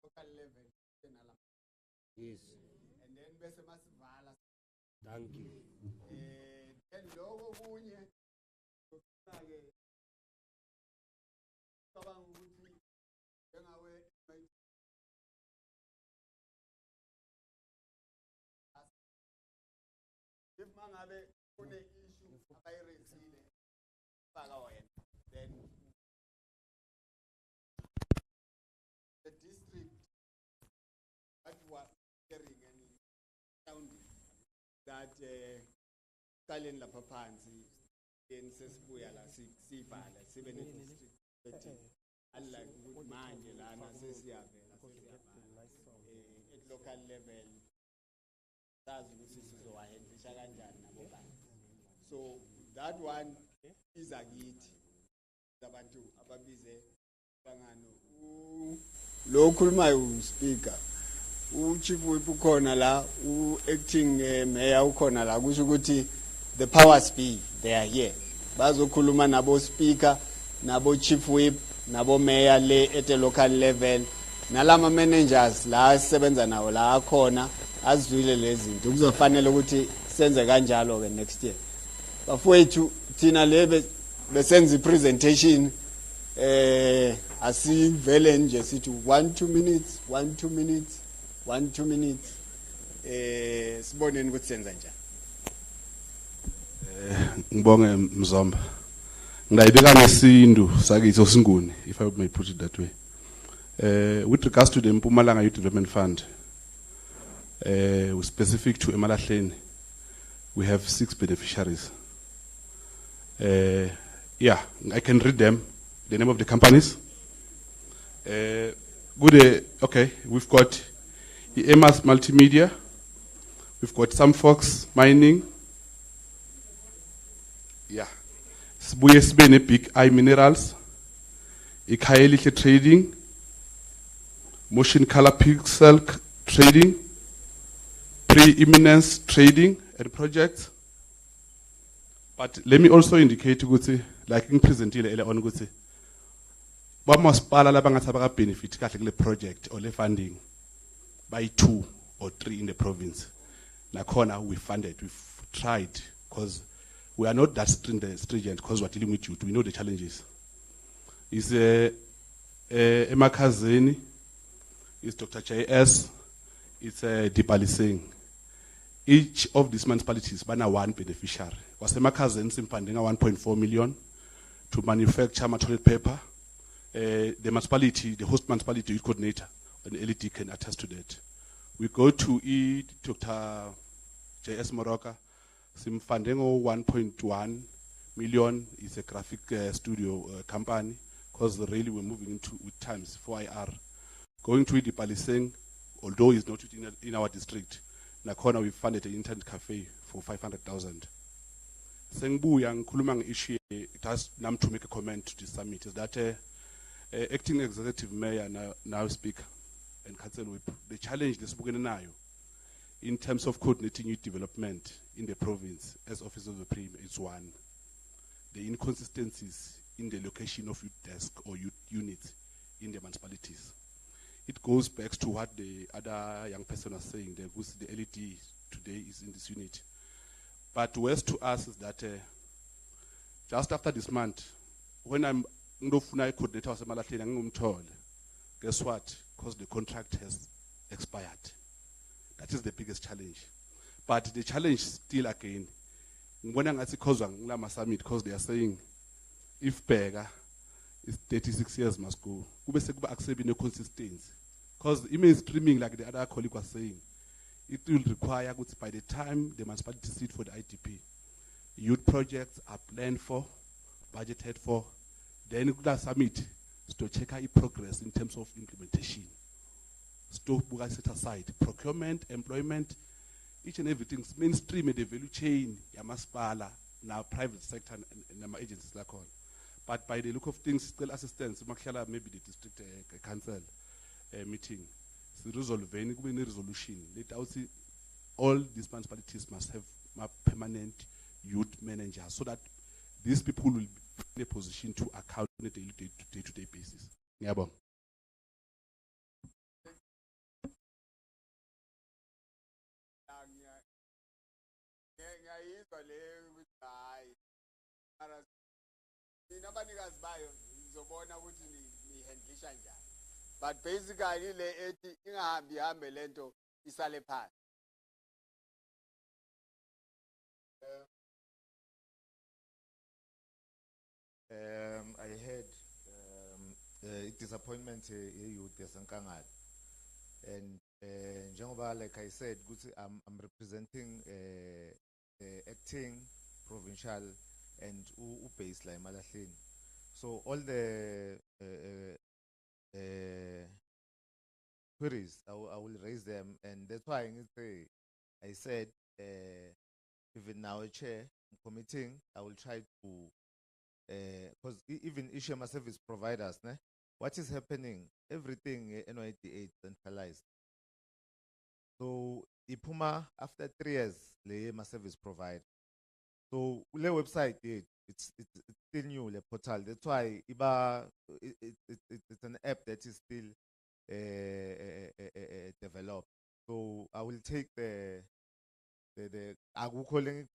local level yes and then bese masivala thank you then lokho kunye ke cabanga ukuthi njengawe if mangabe kune issue abayirezile baka wena then the district that was hearing and sounding that kaleni lapha phansi sesibuya la sibhala sibe ne district 13 unlike ukuthi manje lana sesiyavela at local level sazi ukuthi sizowahendisha kanjani nabo bantu so that one is akithi abantu ababize bangano lo khulumayo uspeaker uchief whip ukhona la acting mayor ukhona la kusho ukuthi the powers be they are here bazokhuluma nabo speaker nabo chief whip nabo mayor le at a local level nalama managers la sisebenza nawo la akhona azwile lezi zinto kuzofanele ukuthi senze kanjalo ke next year bafowethu thina lebe besenza ipresentation asivele nje sithi 1-2 minutes 1-2 minutes 1-2 minutes siboneni ukuthi senza njani ngibonge Mzomba ngayibeka nesindu sakithi osinguni if I may put it that way with regards to the Mpumalanga Youth Development Fund specific to Emalahleni we have 6 beneficiaries yeah I can read them the name of the companies okay we've got the Emas Multimedia, we've got some Fox Mining, yeah, Sibuye Sibene Big Eye Minerals, Ikaeliche Trading, Motion Color Pixel Trading, Pre-Eminence Trading and Projects. But let me also indicate, like in presentile earlier on, ba masipala labangathi abaka-benefit kahle kule project or le funding by 2 or 3 in the province. Nakhona we funded, we've tried, because we are not that stringent because we're dealing with youth. We know the challenges. Is Emakazeni, is Dr. J.S., it's Dipali Singh. Each of these municipalities bana one beneficiary. Was Emakazeni simpandinga 1.4 million to manufacture toilet paper. The municipality, the host municipality youth coordinator, an LED can attest to that. We go to Dr. J.S. Moroka, Simfandengo 1.1 million is a graphic studio company, because really we're moving into with times for IR. Going to Dipaliseng, although it's not in our district, Nakona we funded an internet cafe for 500,000. Sengbu yang kulumang issue, it has nam to make a comment to the summit, is that acting executive mayor now speak and council whip the challenge this now in terms of coordinating youth development in the province as officer of the Prime is one. The inconsistencies in the location of youth desk or youth units in the municipalities. It goes back to what the other young person was saying. The LED today is in this unit. But worst to us is that just after this month, when I'm ngofuna coordinator waseMalahleni angingumthole, guess what? Because the contract has expired. That is the biggest challenge. But the challenge still again, ngibona ngathi khozwa ngilama summit because they are saying if Bega is 36 years must go, kube sekuba accept no consistency. Because mainstreaming, like the other colleague was saying, it will require by the time the municipality sit for the ITP, youth projects are planned for, budgeted for, then the summit to check out progress in terms of implementation. To set aside procurement, employment, each and everything mainstream in the value chain, Yamaspala, now private sector and agencies like all. But by the look of things, still assistance, Makhala maybe the district council meeting. So resolve any resolution. Let us see all these municipalities must have a permanent youth manager so that these people will be in a position to account on a day-to-day basis. Yeah, bon. But basically le ethi ingahambi hambe lento isale phansi. I heard disappointment youth Nkangala, and njengoba like I said, I'm representing acting provincial and base la eMalahleni. So all the queries I will raise them, and that's why I said even now chair committing, I will try to because even issue my service providers, what is happening? Everything NYDA centralized. So Ipuma after 3 years, my service provider. So the website it's still new, the portal. That's why it's an app that is still developed. So I will take the calling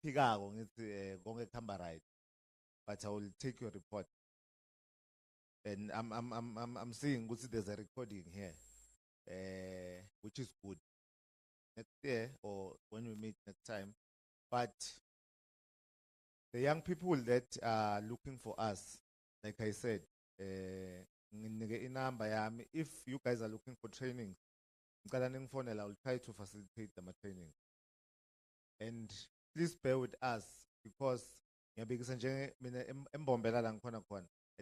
but I will take your report. And I'm seeing there's a recording here, which is good. Next year or when we meet next time, but the young people that are looking for us, like I said, if you guys are looking for training, I will try to facilitate them training. And please bear with us because I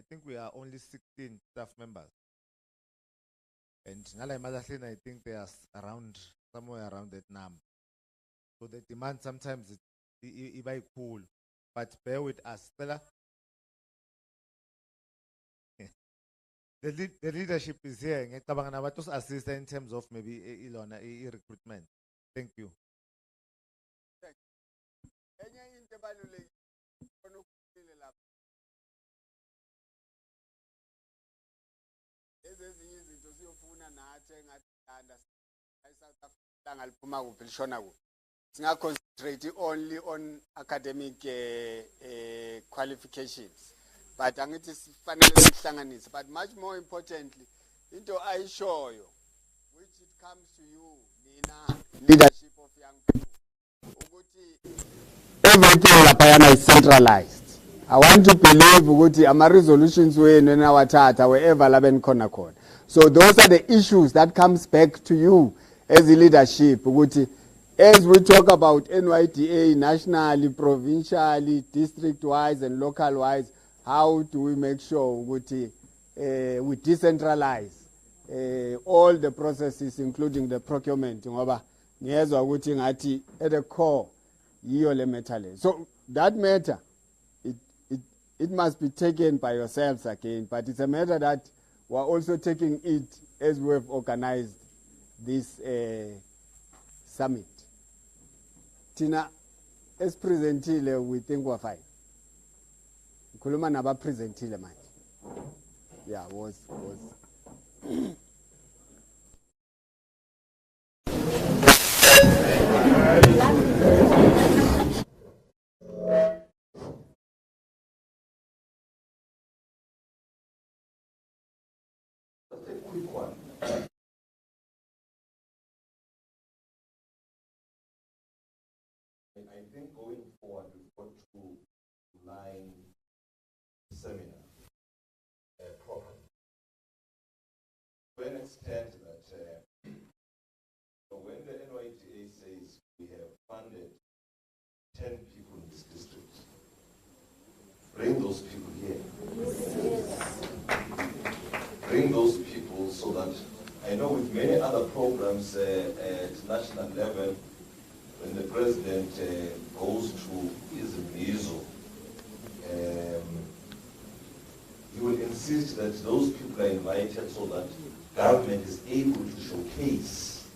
think we are only 16 staff members. And I think they are around somewhere around that number. So the demand sometimes it might cool. But bear with us, Stella. The leadership is here. To assist in terms of maybe recruitment. Thank you. Concentrate only on academic qualifications, but much more importantly, into I show you, which it comes to you, Nina, leadership of young people. Everything is centralized. I want to believe our resolutions were in our tata wherever Laben Konakon. So those are the issues that comes back to you as a leadership. As we talk about NYDA nationally, provincially, district-wise and local-wise, how do we make sure we decentralize all the processes, including the procurement? At the core, so that matter, it must be taken by yourselves again, but it's a matter that we're also taking it as we've organized this summit. Tina, as presentile, we think we're fine. Kuluma naba presentile man. Yeah, was. quick one. I think going forward, we've got to line seminar program to an extent that when the NYTA says we have funded 10 people in this district, bring those people here. Bring those people so that I know with many other programs at national level, when the president goes to his MISO, he will insist that those people are invited so that government is able to showcase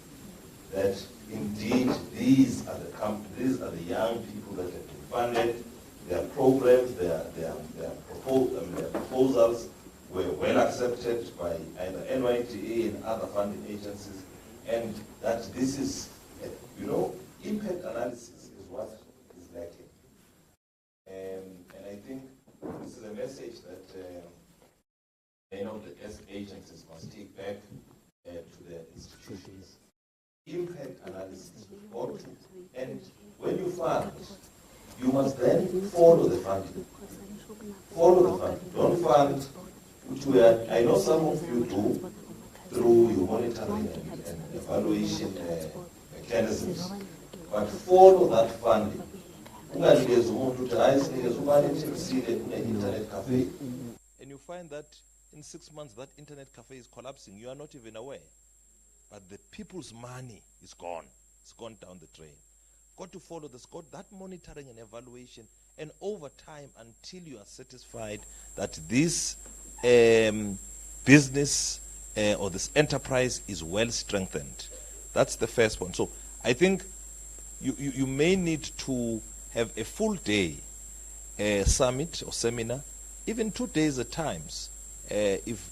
that indeed these are the young people that have been funded, their programs, their proposals were well accepted by either NYTA and other funding agencies, and that this is, impact analysis is what is lacking. And I think this is a message that the agencies must take back to their institutions. Impact analysis, and when you fund, you must then follow the funding. Follow the funding. Don't fund, which I know some of you do through your monitoring and evaluation mechanisms, but follow that funding. Unganikeza umuntu ukuthi hayi sinikeza ubani ethengisile une-internet cafe, and you find that in 6 months that internet cafe is collapsing. You are not even aware. But the people's money is gone. It's gone down the drain. Got to follow this, got that monitoring and evaluation, and over time until you are satisfied that this business or this enterprise is well strengthened. That's the first one. So I think you may need to have a full day summit or seminar, even 2 days at times, if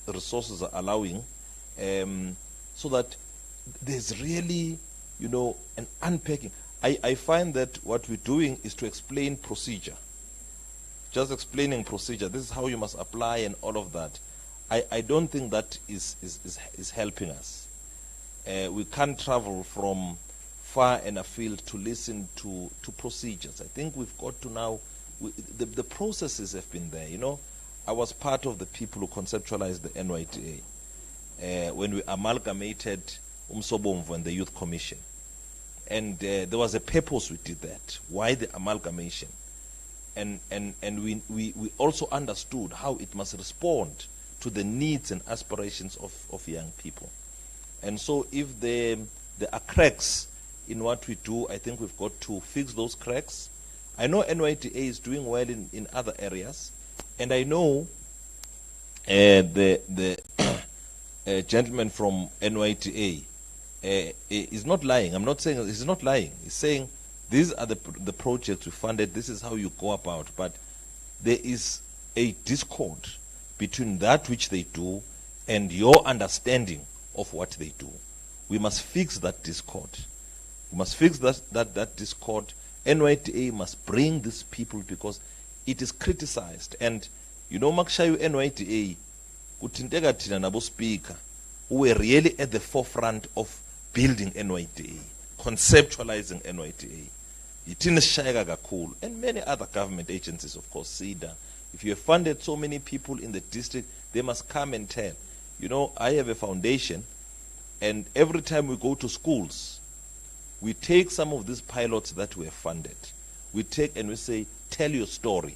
resources are allowing, so that there's really, an unpacking. I find that what we're doing is to explain procedure. Just explaining procedure. This is how you must apply and all of that. I don't think that is helping us. We can't travel from far and afield to listen to procedures. I think we've got to now, the processes have been there. I was part of the people who conceptualized the NYTA when we amalgamated Umsobomvu and the Youth Commission. And there was a purpose we did that. Why the amalgamation? And we also understood how it must respond to the needs and aspirations of young people. And so if there are cracks in what we do, I think we've got to fix those cracks. I know NYTA is doing well in other areas, and I know the gentleman from NYTA is not lying. I'm not saying he's not lying. He's saying these are the projects we funded, this is how you go about. But there is a discord between that which they do and your understanding of what they do. We must fix that discord. We must fix that discord. NYTA must bring these people because it is criticized. And makushayo NYTA kuthinteka thina nabo speaker who were really at the forefront of building NYTA, conceptualizing NYTA. Yitinishayeka kakhulu, and many other government agencies, of course, SIDA. If you have funded so many people in the district, they must come and tell. I have a foundation, and every time we go to schools, we take some of these pilots that we have funded. We take and we say, tell your story.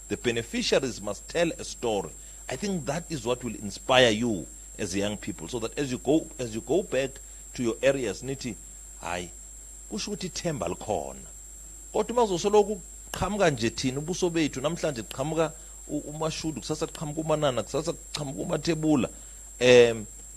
The beneficiaries must tell a story. I think that is what will inspire you as young people, so that as you go back to your areas, nithi hayi kusho ukuthi ithemba likhona. Kodwa mazosoloko qhamuka nje thina ubuso bethu namhlanje qhamuka uMashudu, kusasa qhamuka uManana, kusasa qhamuka uMathebula,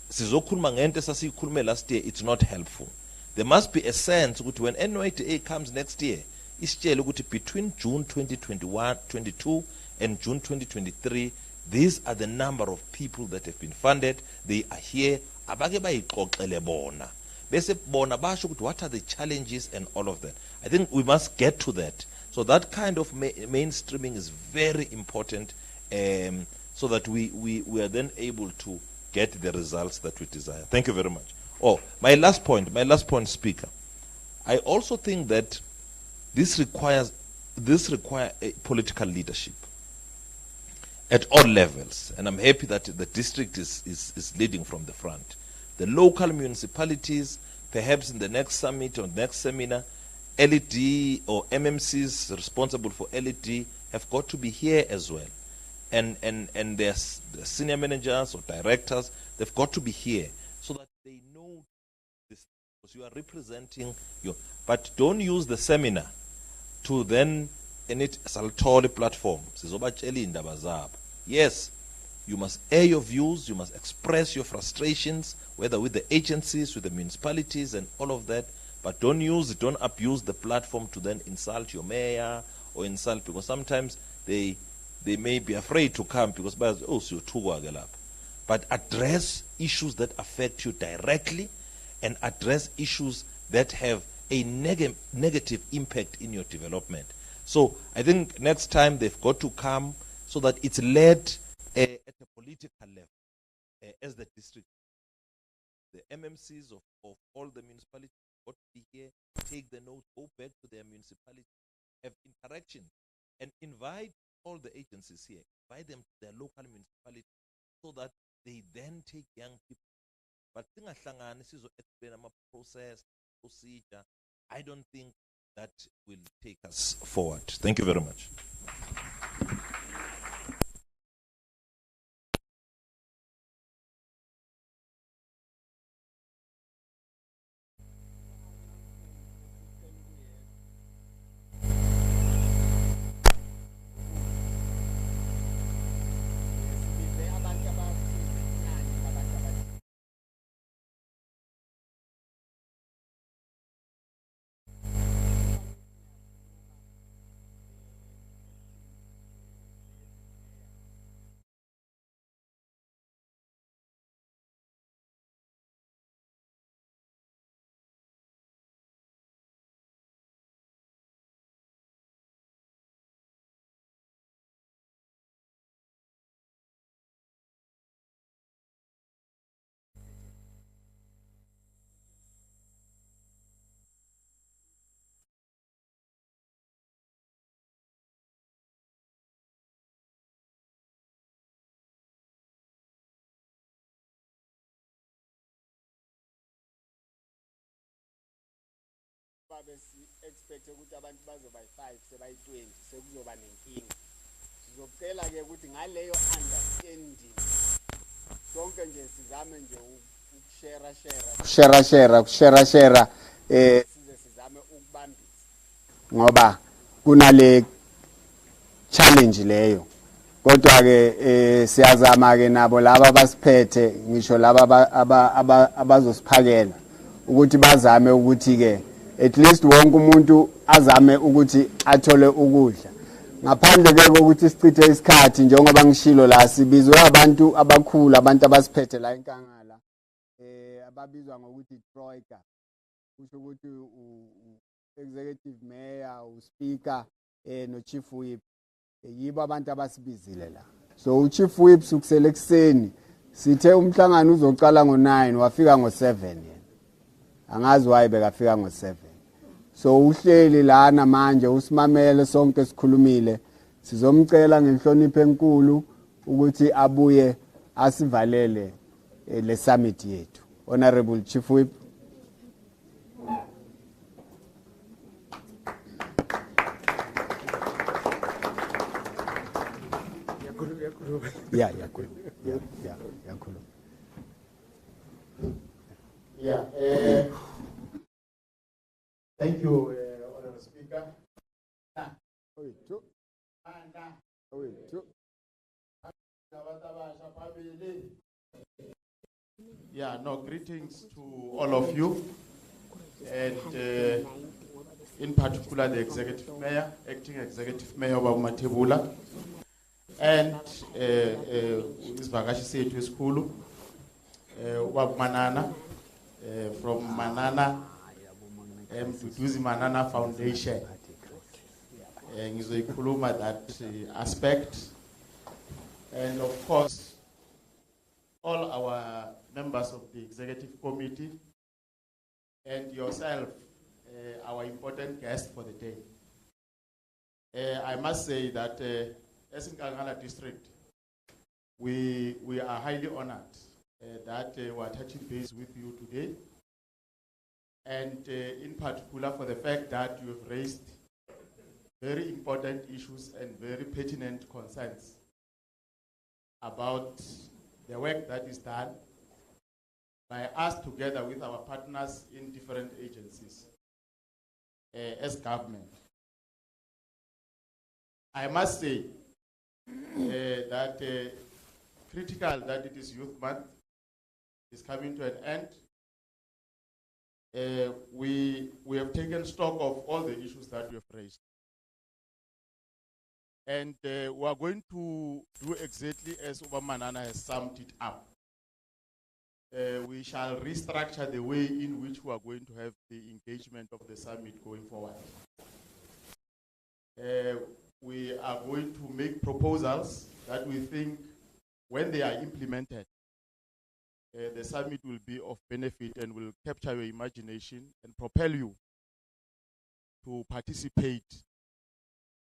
sizokhuluma ngento esasiyikhulume last year. It's not helpful. There must be a sense ukuthi when NYTA comes next year, isitshele ukuthi between June 2022 and June 2023, these are the number of people that have been funded. They are here. Abake bayixoxele bona. Bese bona basho ukuthi what are the challenges and all of that. I think we must get to that. So that kind of mainstreaming is very important, so that we are then able to get the results that we desire. Thank you very much. Oh, my last point, Speaker. I also think that this requires a political leadership at all levels, and I'm happy that the district is leading from the front. The local municipalities, perhaps in the next summit or next seminar, LED or MMCs responsible for LED have got to be here as well. And their senior managers or directors, they've got to be here so that they know this, because you are representing your. But don't use the seminar to then init saltoli platform. Yes, you must air your views, you must express your frustrations, whether with the agencies, with the municipalities and all of that, but don't abuse the platform to then insult your mayor or insult, because sometimes they may be afraid to come because but address issues that affect you directly and address issues that have a negative impact in your development. So I think next time they've got to come so that it's led at a political level, as the district. The MMCs of all the municipalities got to be here, take the note, go back to their municipality, have interaction, and invite all the agencies here, invite them to their local municipality, so that they then take young people. But explain process, procedure, I don't think that will take us forward. Thank you very much. Expect ukuthi abantu bazoba 5 sebayi 20 sekuzoba nenkinga. Sizocela ke ukuthi ngaleyo understanding sonke nje sizame nje ukushare size sizame ukubambisa ngoba kunale challenge leyo. Kodwa ke siyazama ke nabo laba basiphethe ngisho laba abazosiphakela ukuthi bazame ukuthi ke at least wonke umuntu azame ukuthi athole ukudla. Ngaphandle ke ukuthi sichithe isikhathi njengoba ngishilo la sibizwe abantu abakhulu, abantu abasiphethe la eNkangala, ababizwa ngokuthi Troika. Kusho ukuthi executive mayor, uspeaker no chief whip. Yibo abantu abasibizile la. So uchief whip sukusela ekseni sithe umhlangano uzoqala ngo9 wafika ngo7 yena. Angazi why bekafika ngo7. So uhleli lana manje usimamele sonke sikhulumile. Sizomcela ngenhlonipho enkulu ukuthi abuye asivalele le summit yethu. Honorable Chief Whip. Yeah. Thank you, Honorable Speaker. Yeah, no, greetings to all of you, and in particular the Executive Mayor, Acting Executive Mayor of Matebula, and Isvakashi Setu Skulu, Manana, from Manana, Tutuzi Manana Foundation. ngizoyikhuluma that aspect. And of course, all our members of the executive committee and yourself, our important guest for the day. I must say that as Nkangala district, we are highly honored that we are touching base with you today. And in particular for the fact that you have raised very important issues and very pertinent concerns about the work that is done by us together with our partners in different agencies as government. I must say that critical that it is Youth Month is coming to an end. We have taken stock of all the issues that we have raised. And we are going to do exactly as Manana has summed it up. We shall restructure the way in which we are going to have the engagement of the summit going forward. We are going to make proposals that we think, when they are implemented, the summit will be of benefit and will capture your imagination and propel you to participate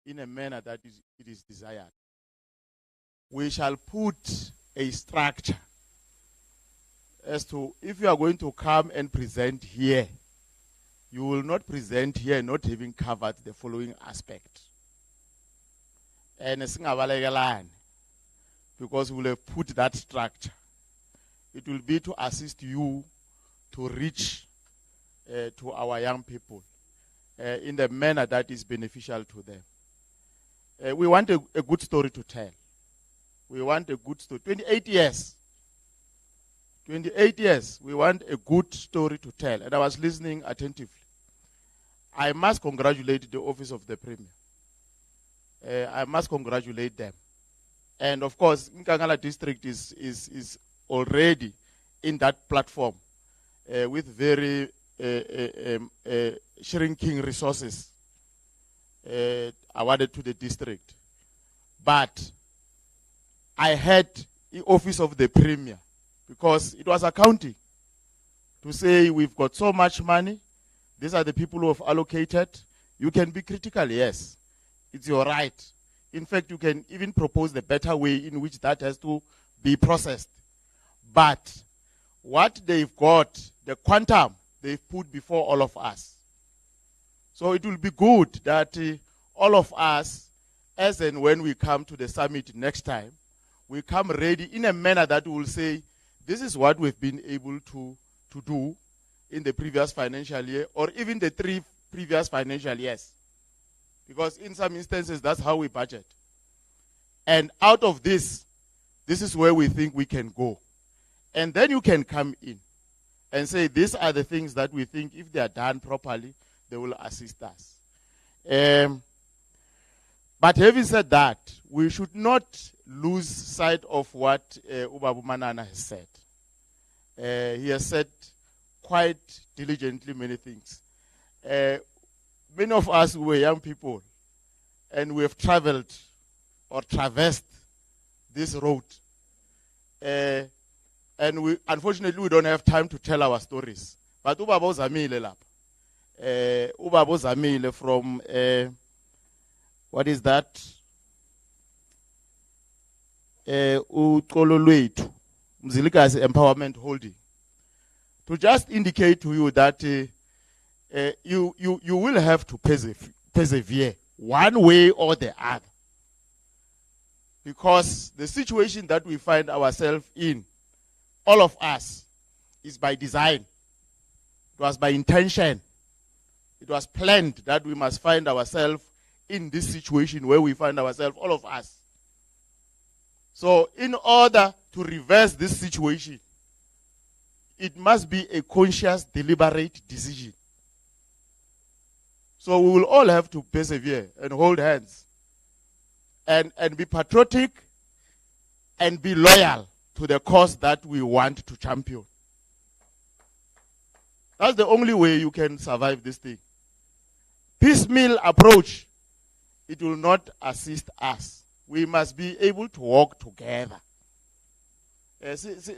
in a manner that it is desired. We shall put a structure as to, if you are going to come and present here, you will not present here not having covered the following aspect. And because we will have put that structure. It will be to assist you to reach to our young people in the manner that is beneficial to them. We want a good story to tell. We want a good story. 28 years. 28 years. We want a good story to tell. And I was listening attentively. I must congratulate the Office of the Premier. I must congratulate them. And of course, Nkangala district is already in that platform with very shrinking resources awarded to the district. But I had the Office of the Premier, because it was accounting, to say we've got so much money, these are the people who have allocated. You can be critical, yes. It's your right. In fact, you can even propose the better way in which that has to be processed. But what they've got, the quantum they've put before all of us. So it will be good that all of us, as and when we come to the summit next time, we come ready in a manner that will say, this is what we've been able to do in the previous financial year, or even the 3 previous financial years. Because in some instances, that's how we budget. And out of this is where we think we can go. And then you can come in and say, these are the things that we think, if they are done properly, they will assist us. But having said that, we should not lose sight of what Ubabu Manana has said. He has said quite diligently many things. Many of us were young people, and we have traveled or traversed this road. And unfortunately, we don't have time to tell our stories. But Ubabo Zamile lap. Ubabo Zamile from, what is that? Ukololwetu, Mzilika's Empowerment Holding. To just indicate to you that you will have to persevere one way or the other. Because the situation that we find ourselves in, all of us, is by design. It was by intention. It was planned that we must find ourselves in this situation where we find ourselves, all of us. So in order to reverse this situation, it must be a conscious, deliberate decision. So we will all have to persevere and hold hands and be patriotic and be loyal to the cause that we want to champion. That's the only way you can survive this thing. Piecemeal approach it will not assist us. We must be able to work together.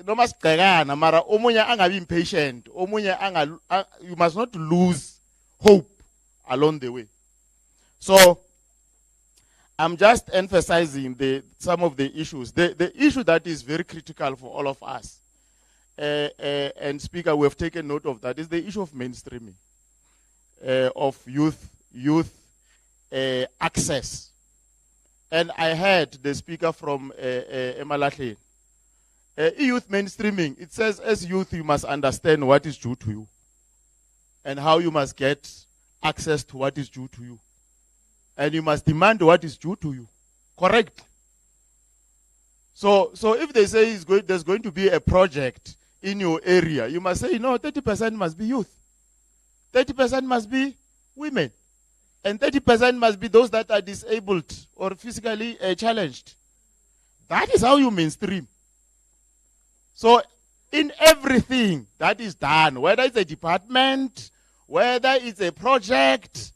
No must mara omunya angabi impatient, omunya you must not lose hope along the way. So I'm just emphasizing some of the issues. The issue that is very critical for all of us, and Speaker, we have taken note of that, is the issue of mainstreaming, of youth access. And I heard the speaker from Emalahleni. Youth mainstreaming, it says as youth you must understand what is due to you and how you must get access to what is due to you. And you must demand what is due to you. Correct? So if they say there's going to be a project in your area, you must say, no, 30% must be youth. 30% must be women. And 30% must be those that are disabled or physically challenged. That is how you mainstream. So in everything that is done, whether it's a department, whether it's a project,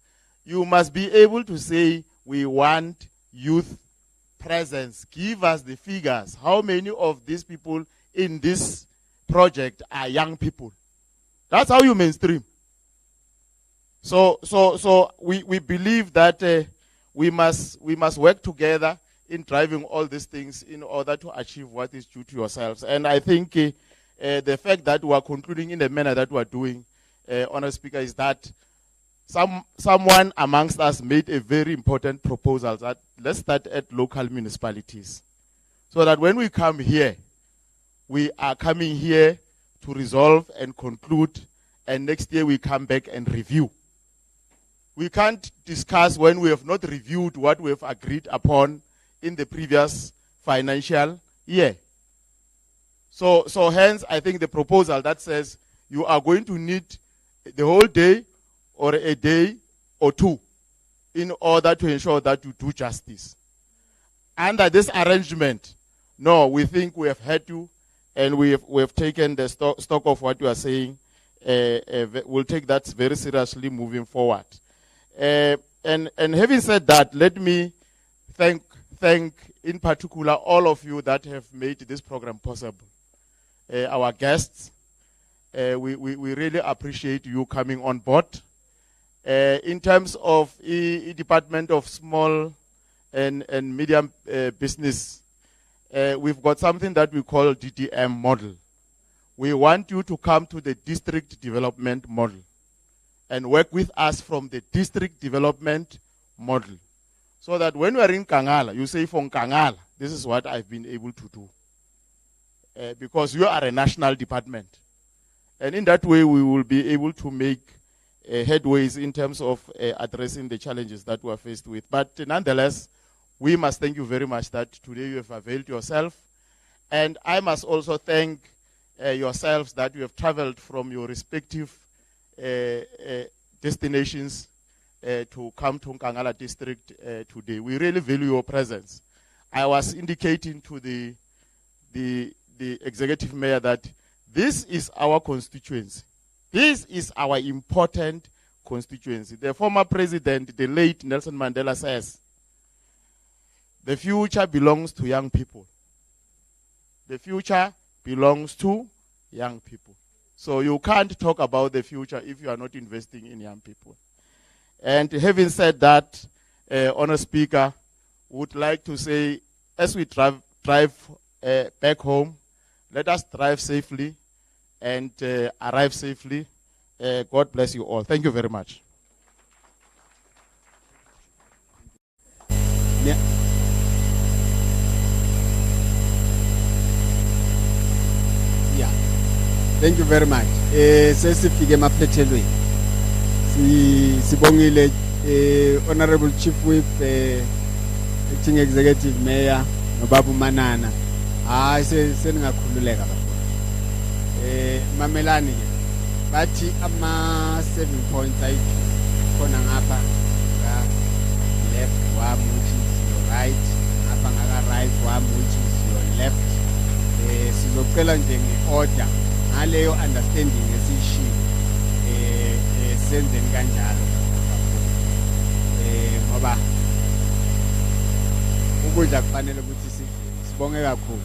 you must be able to say, we want youth presence. Give us the figures. How many of these people in this project are young people? That's how you mainstream. So we believe that we must work together in driving all these things in order to achieve what is due to yourselves. And I think the fact that we are concluding in the manner that we are doing, Honourable Speaker, is that someone amongst us made a very important proposal that let's start at local municipalities. So that when we come here, we are coming here to resolve and conclude, and next year we come back and review. We can't discuss when we have not reviewed what we have agreed upon in the previous financial year. So hence, I think the proposal that says you are going to need the whole day or a day or two in order to ensure that you do justice. Under this arrangement, no, we think we have had to, and we have taken the stock of what you are saying. We'll take that very seriously moving forward. And having said that, let me thank in particular all of you that have made this program possible. Our guests, we really appreciate you coming on board. In terms of the Department of Small and Medium Business, we've got something that we call DDM model. We want you to come to the district development model and work with us from the district development model. So that when we are in Nkangala, you say, for Nkangala, this is what I've been able to do. Because you are a national department. And in that way, we will be able to make headways in terms of addressing the challenges that we are faced with. But nonetheless, we must thank you very much that today you have availed yourself. And I must also thank yourselves that you have traveled from your respective destinations to come to Nkangala district today. We really value your presence. I was indicating to the executive mayor that this is our constituency. This is our important constituency. The former president, the late Nelson Mandela, says, the future belongs to young people. The future belongs to young people. So you can't talk about the future if you are not investing in young people. And having said that, Honourable Speaker, would like to say, as we drive back home, let us drive safely and arrive safely. God bless you all. Thank you very much. Yeah. Thank you very much. Sesifike emaphethelweni. Sibongile Honorable Chief Whip, Acting Executive Mayor noBaba Manana. Hayi seningakhululeka kakhulu. Mamelani ke. Bathi ama 7 points khona ngapha ga left wami which is your right, ngapha ngaka right wami which is your left. Sizocela nje ngeorder ngaleyo understanding esishilo senzeni kanjalo ngoba ukudla kufanele ukuthi sibonge kakhulu.